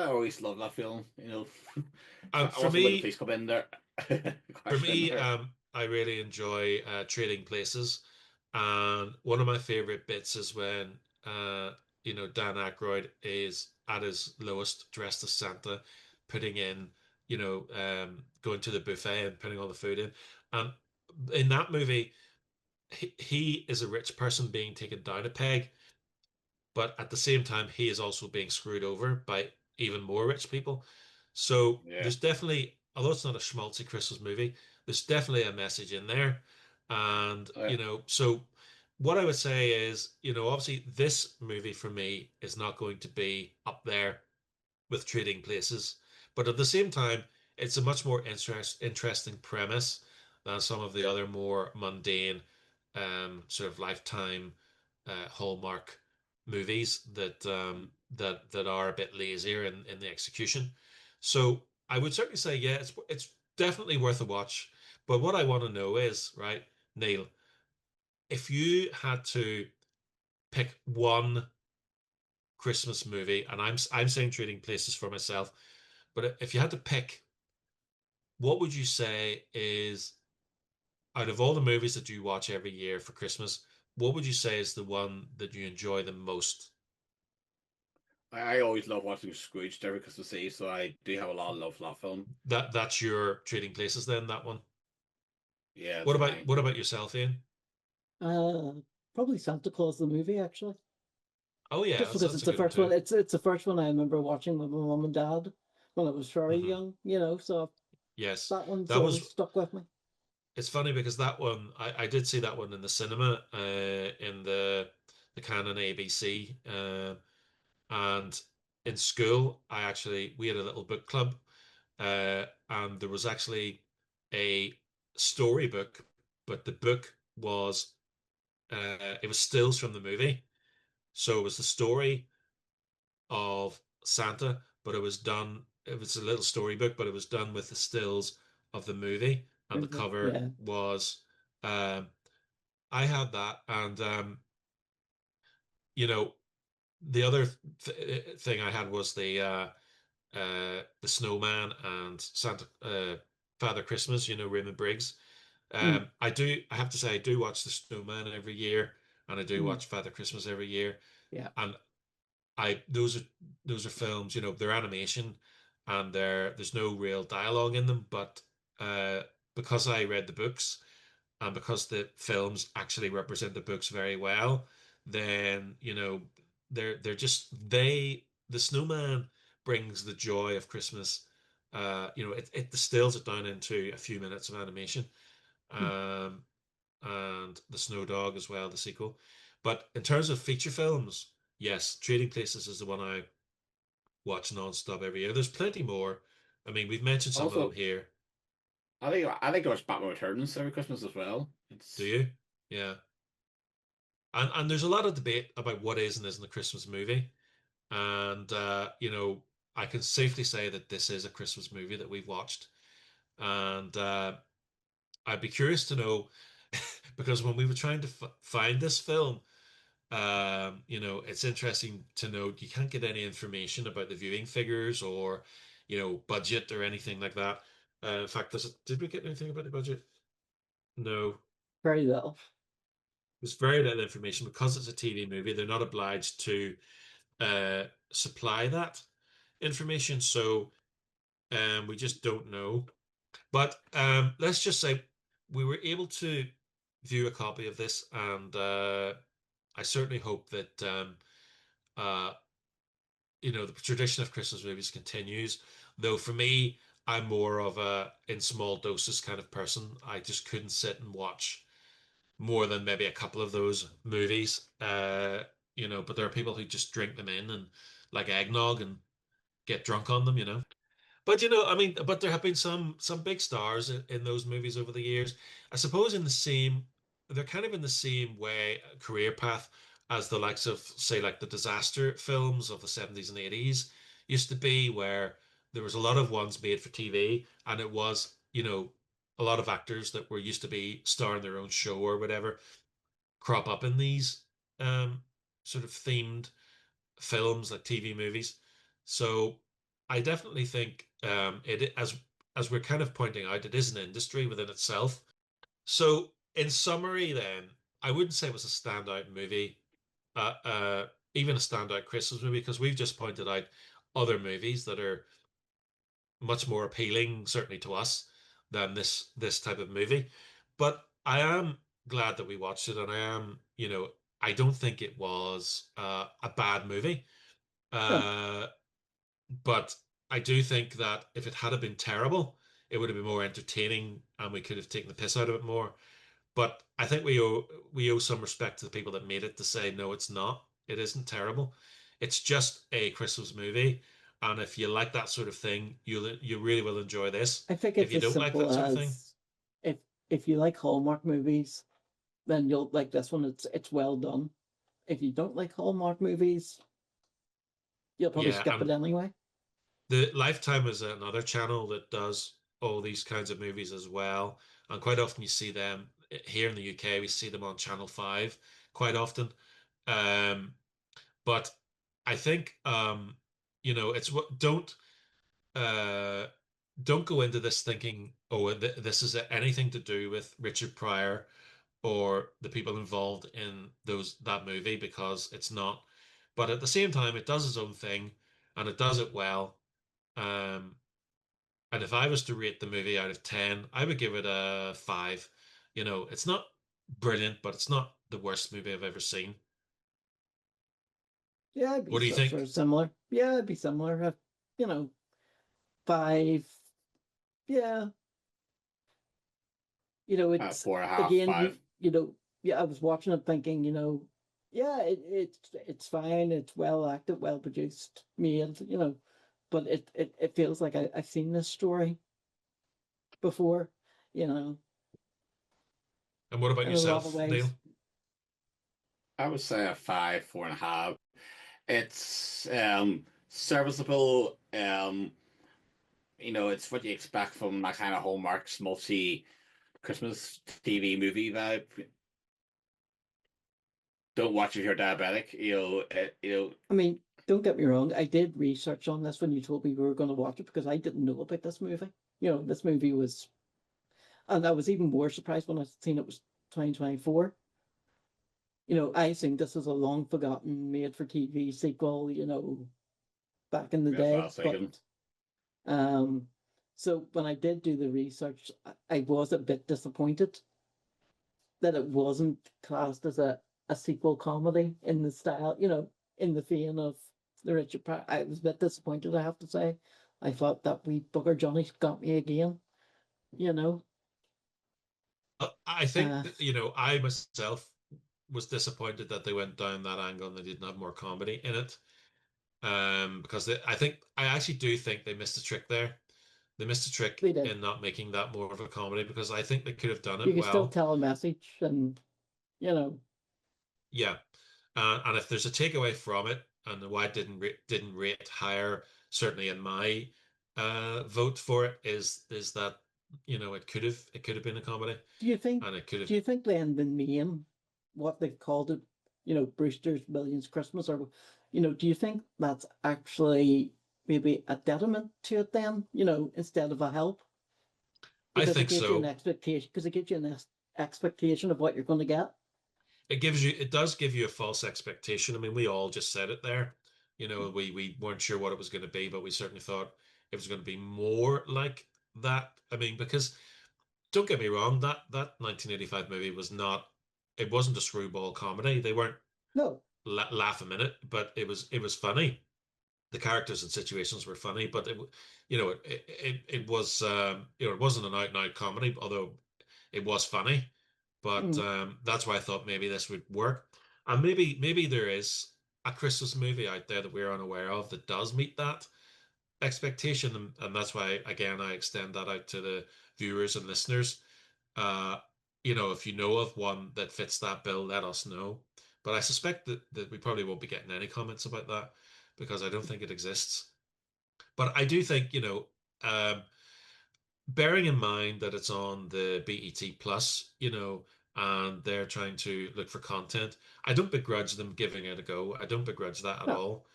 always love that film. For me, when the police come in there. For me, I really enjoy Trading Places, and one of my favorite bits is when Dan Aykroyd is at his lowest, dressed as Santa, putting in going to the buffet and putting all the food in. And in that movie, he is a rich person being taken down a peg, but at the same time, he is also being screwed over by even more rich people. So Yeah. there's definitely, although it's not a schmaltzy Christmas movie, there's definitely a message in there. And, Oh, yeah. so what I would say is, obviously this movie for me is not going to be up there with Trading Places, but at the same time, it's a much more interesting premise than some of the other more mundane, sort of Lifetime, Hallmark movies that are a bit lazier in the execution. So I would certainly say, yeah, it's definitely worth a watch. But what I want to know is, right, Neil, if you had to pick one Christmas movie, and I'm saying Trading Places for myself, but if you had to pick, what would you say is, out of all the movies that you watch every year for Christmas, what would you say is the one that you enjoy the most? I always love watching Scrooge every Christmas Eve, so I do have a lot of love for that film. That's your Trading Places then, that one. Yeah, What it's about mine. what about yourself, Ian? Uh, Probably Santa Claus the movie, actually. Oh yeah, Just because that's it's a the good one first one. too. It's the first one I remember watching with my mum and dad when I was very Hmm. young, so Yes, that one's that always was. stuck with me. It's funny because that one I did see that one in the cinema, in the Canon ABC, and in school we had a little book club, and there was actually a storybook, but the book was, it was stills from the movie. So it was the story of Santa, but it was a little storybook, but it was done with the stills of the movie, and the cover Yeah. was, um, I had that, and you know, the other thing I had was the snowman and Santa, Father Christmas, Raymond Briggs. Mm, I have to say, I do watch the snowman every year, and I do mm, watch Father Christmas every year. yeah. And those are films, they're animation, and there's no real dialogue in them, but because I read the books, and because the films actually represent the books very well, then they're just the snowman brings the joy of Christmas. It distills it down into a few minutes of animation, Mm. um, and the Snow Dog as well, the sequel. But in terms of feature films, yes, Trading Places is the one I watch non-stop every year. There's plenty more. I mean, we've mentioned some of them Also, here. I think I watch Batman Returns every Christmas as well. Do It's you? Yeah. And there's a lot of debate about what is and isn't a Christmas movie. And I can safely say that this is a Christmas movie that we've watched. And I'd be curious to know, because when we were trying to find this film, it's interesting to know you can't get any information about the viewing figures, or, budget or anything like that. In fact, did we get anything about the budget? No. Very little. There's very little information because it's a TV movie. They're not obliged to supply that information, so we just don't know. But let's just say we were able to view a copy of this, and I certainly hope that uh, the tradition of Christmas movies continues. Though for me, I'm more of a in small doses kind of person. I just couldn't sit and watch more than maybe a couple of those movies. But there are people who just drink them in, and like eggnog, and get drunk on them. But I mean, but there have been some big stars in those movies over the years. I suppose they're kind of in the same way, career path, as the likes of, say, like the disaster films of the 70s and 80s used to be, where there was a lot of ones made for TV, and it was, a lot of actors that were used to be starring their own show or whatever crop up in these um sort of themed films, like TV movies. So I definitely think, as we're kind of pointing out, it is an industry within itself. So in summary, then, I wouldn't say it was a standout movie, uh, uh, even a standout Christmas movie, because we've just pointed out other movies that are much more appealing, certainly to us, than this type of movie. But I am glad that we watched it, and I don't think it was a bad movie. No. Uh, But I do think that if it had been terrible, it would have been more entertaining and we could have taken the piss out of it more. But I think we owe some respect to the people that made it to say, no, it's not. It isn't terrible. It's just a Christmas movie. And if you like that sort of thing, you really will enjoy this. I think If it's you as don't like simple that sort of thing, as if if you like Hallmark movies, then you'll like this one. It's well done. If you don't like Hallmark movies, you'll probably yeah. skip it And anyway. the Lifetime is another channel that does all these kinds of movies as well. And quite often you see them here in the UK, we see them on Channel 5 quite often. Um, but I think it's what uh don't go into this thinking, oh, this is anything to do with Richard Pryor or the people involved in that movie, because it's not. But at the same time, it does its own thing and it does it well. Um, and if I was to rate the movie out of 10, I would give it a 5. It's not brilliant, but it's not the worst movie I've ever seen. Yeah, I'd be What do you sort think? of similar. Yeah, it'd be similar. You know, 5. Yeah, it's Four and a half, again, five. yeah, I was watching it thinking, yeah, it's fine, it's well acted, well produced, made, but it feels like I've seen this story before, you know, And what about in a lot of yourself, Neil? ways. I would say a five, four and a half. It's serviceable. It's what you expect from that kind of Hallmark schmaltzy Christmas TV movie vibe. Don't watch if you're diabetic. I mean, don't get me wrong, I did research on this when you told me we were going to watch it because I didn't know about this movie. This movie was, and I was even more surprised when I seen it was 2024. I think this is a long forgotten made for TV sequel, back in the That's what I day. was thinking. Um, so when I did do the research, I was a bit disappointed that it wasn't classed as a sequel comedy in the style, in the vein of the Richard Pryor. I was a bit disappointed, I have to say. I thought that wee bugger Johnny's got me again, you know. I think Uh, I myself was disappointed that they went down that angle and they didn't have more comedy in it. Because I actually do think they missed a trick there. They missed a trick they did. in not making that more of a comedy, because I think they could have done You it can still well. tell a message, and you know, Yeah. And if there's a takeaway from it, and why it didn't rate higher, certainly in my vote for it, is that it could have been a comedy, do you think and it could have. do you think then the name, what they've called it, Brewster's Millions Christmas, or do you think that's actually maybe a detriment to it then, instead of a help? I Because it think gives you an so. expectation, because it gives you an expectation of what you're going to get. It does give you a false expectation. I mean, we all just said it there. We weren't sure what it was going to be, but we certainly thought it was going to be more like that. I mean, because don't get me wrong, that 1985 movie it wasn't a screwball comedy. They weren't No, laughing in it, but it was funny. The characters and situations were funny, but it wasn't an out and out comedy, although it was funny. But mm, that's why I thought maybe this would work. And maybe there is a Christmas movie out there that we're unaware of that does meet that expectation, and that's why again I extend that out to the viewers and listeners. Uh, if you know of one that fits that bill, let us know. But I suspect that we probably won't be getting any comments about that because I don't think it exists. But I do think, bearing in mind that it's on the BET Plus, and they're trying to look for content, I don't begrudge them giving it a go. I don't begrudge that at no, all.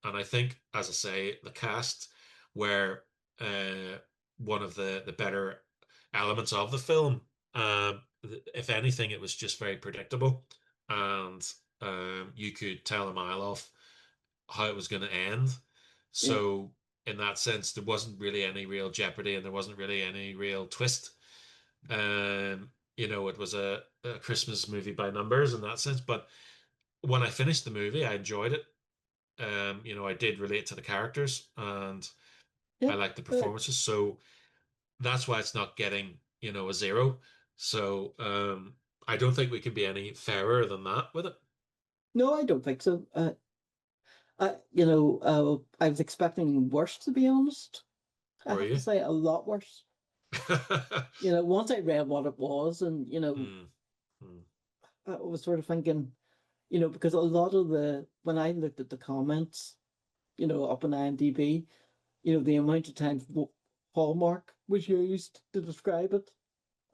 And I think, as I say, the cast were one of the better elements of the film. If anything, it was just very predictable, and you could tell a mile off how it was going to end. yeah, So in that sense, there wasn't really any real jeopardy and there wasn't really any real twist. It was a Christmas movie by numbers in that sense. But when I finished the movie, I enjoyed it. I did relate to the characters and I Yeah. like the performances. So that's why it's not getting, a 0. So I don't think we can be any fairer than that with it. No, I don't think so. I was expecting worse, to be honest. I Were have to you? say a lot worse. Once I read what it was, and Hmm. Hmm. I was sort of thinking, because a lot of when I looked at the comments, up on IMDb, the amount of times Hallmark was used to describe it,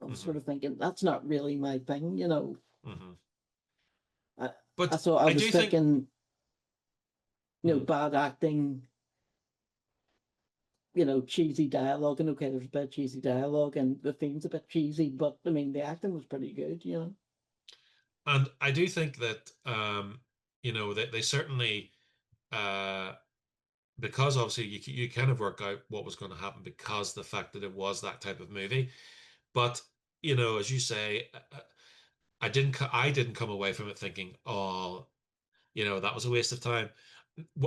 I was Hmm. sort of thinking that's not really my thing. Hmm. I, But so I I was do think, thinking, hmm, bad acting, cheesy dialogue, and okay, there's a bit of cheesy dialogue, and the theme's a bit cheesy, but I mean, the acting was pretty good. and I do think that, that they certainly, uh, because obviously you kind of work out what was going to happen because the fact that it was that type of movie. But, as you say, I didn't come away from it thinking, oh, that was a waste of time.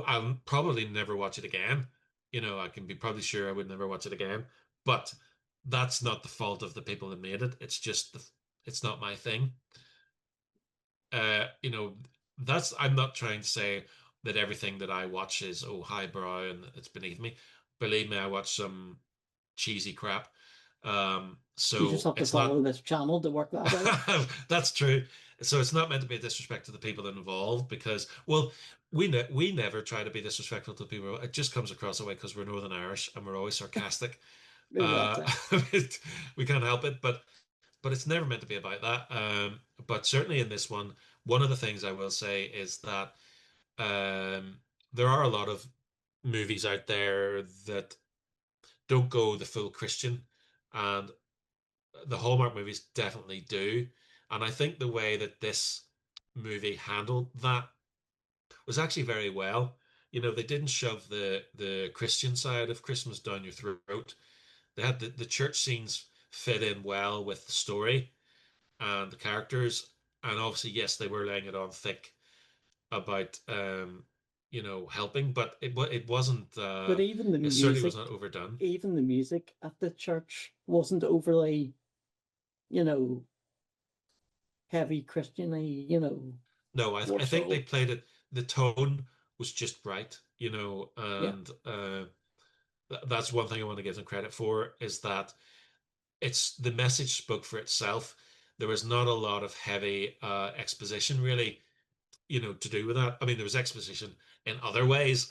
I'll probably never watch it again. I can be probably sure I would never watch it again. But that's not the fault of the people that made it. It's just it's not my thing. Uh, you know, I'm not trying to say that everything that I watch is highbrow and it's beneath me. Believe me, I watch some cheesy crap. You just So have to it's follow not this channel to work that out. that's true. So it's not meant to be a disrespect to the people involved because, well, we never try to be disrespectful to people. It just comes across that way because we're Northern Irish and we're always sarcastic. Uh, Exactly. we can't help it, but it's never meant to be about that. But certainly in this one of the things I will say is that there are a lot of movies out there that don't go the full Christian, and the Hallmark movies definitely do. And I think the way that this movie handled that was actually very well. They didn't shove the Christian side of Christmas down your throat. They had the church scenes fit in well with the story and the characters. And obviously, yes, they were laying it on thick about helping, but it wasn't But it certainly was not overdone. even the music at the church wasn't overly, you know, heavy Christiany. No, More I think they so. played it. The tone was just right, Yeah. and that's one thing I want to give them credit for is that it's the message spoke for itself. There was not a lot of heavy exposition really, to do with that. I mean, there was exposition in other ways,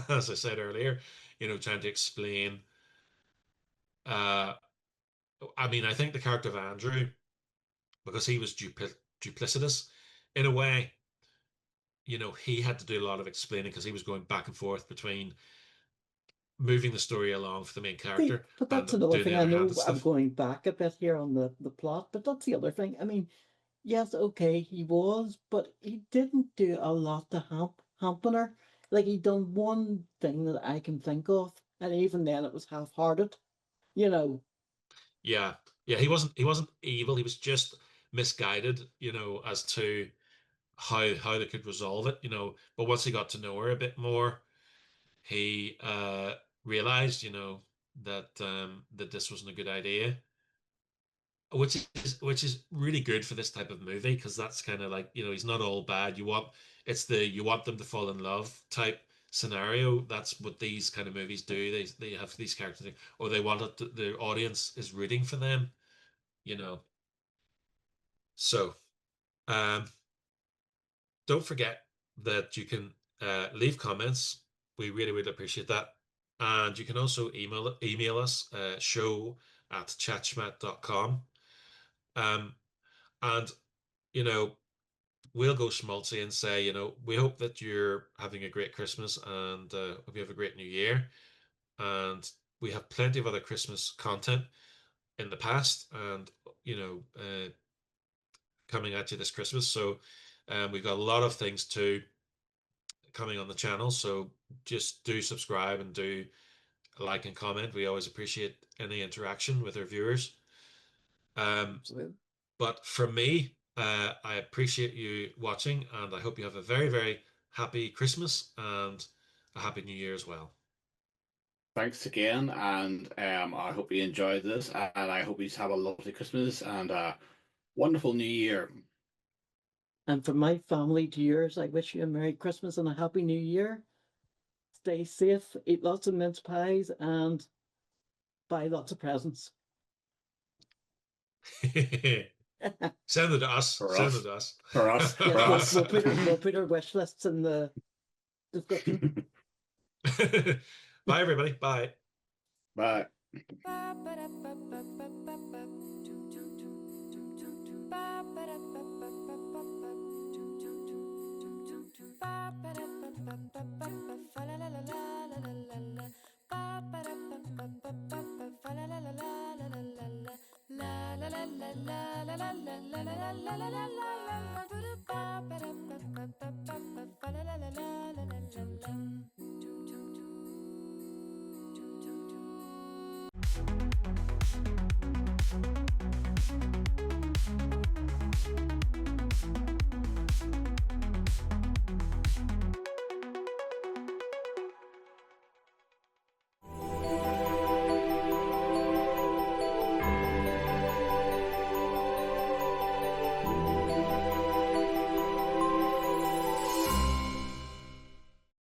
as I said earlier, trying to explain. Uh, I mean, I think the character of Andrew, because he was duplicitous in a way, he had to do a lot of explaining because he was going back and forth between moving the story along for the main See, character but and that's another doing thing. the I underhanded know I'm stuff. going back a bit here on the plot, but that's the other thing. I mean, yes, okay, he was, but he didn't do a lot to hamper her. Like he done one thing that I can think of, and even then it was half-hearted. You know, Yeah, yeah, he wasn't evil. He was just misguided, as to how they could resolve it. But once he got to know her a bit more, he realized, that this wasn't a good idea, which is really good for this type of movie because that's kind of like, he's not all bad. You want them to fall in love type scenario. That's what these kind of movies do. They have these characters, or they want the audience is rooting for them, you know. So, um, don't forget that you can leave comments. We really, really appreciate that. And you can also email us show@chatschmat.com. Um, and you know, we'll go schmaltzy and say, we hope that you're having a great Christmas and hope you have a great New Year. And we have plenty of other Christmas content in the past and, coming at you this Christmas. So we've got a lot of things too coming on the channel. So just do subscribe and do like and comment. We always appreciate any interaction with our viewers. Um, absolutely. but from me, I appreciate you watching and I hope you have a very, very happy Christmas and a happy New Year as well. Thanks again, and I hope you enjoyed this, and I hope you have a lovely Christmas and a wonderful New Year. And from my family to yours, I wish you a Merry Christmas and a Happy New Year. Stay safe, eat lots of mince pies, and buy lots of presents. Send it to us. For Send us. it to us. For us. Yes, For us. we'll put our wish lists in the description. Bye, everybody. Bye. Bye.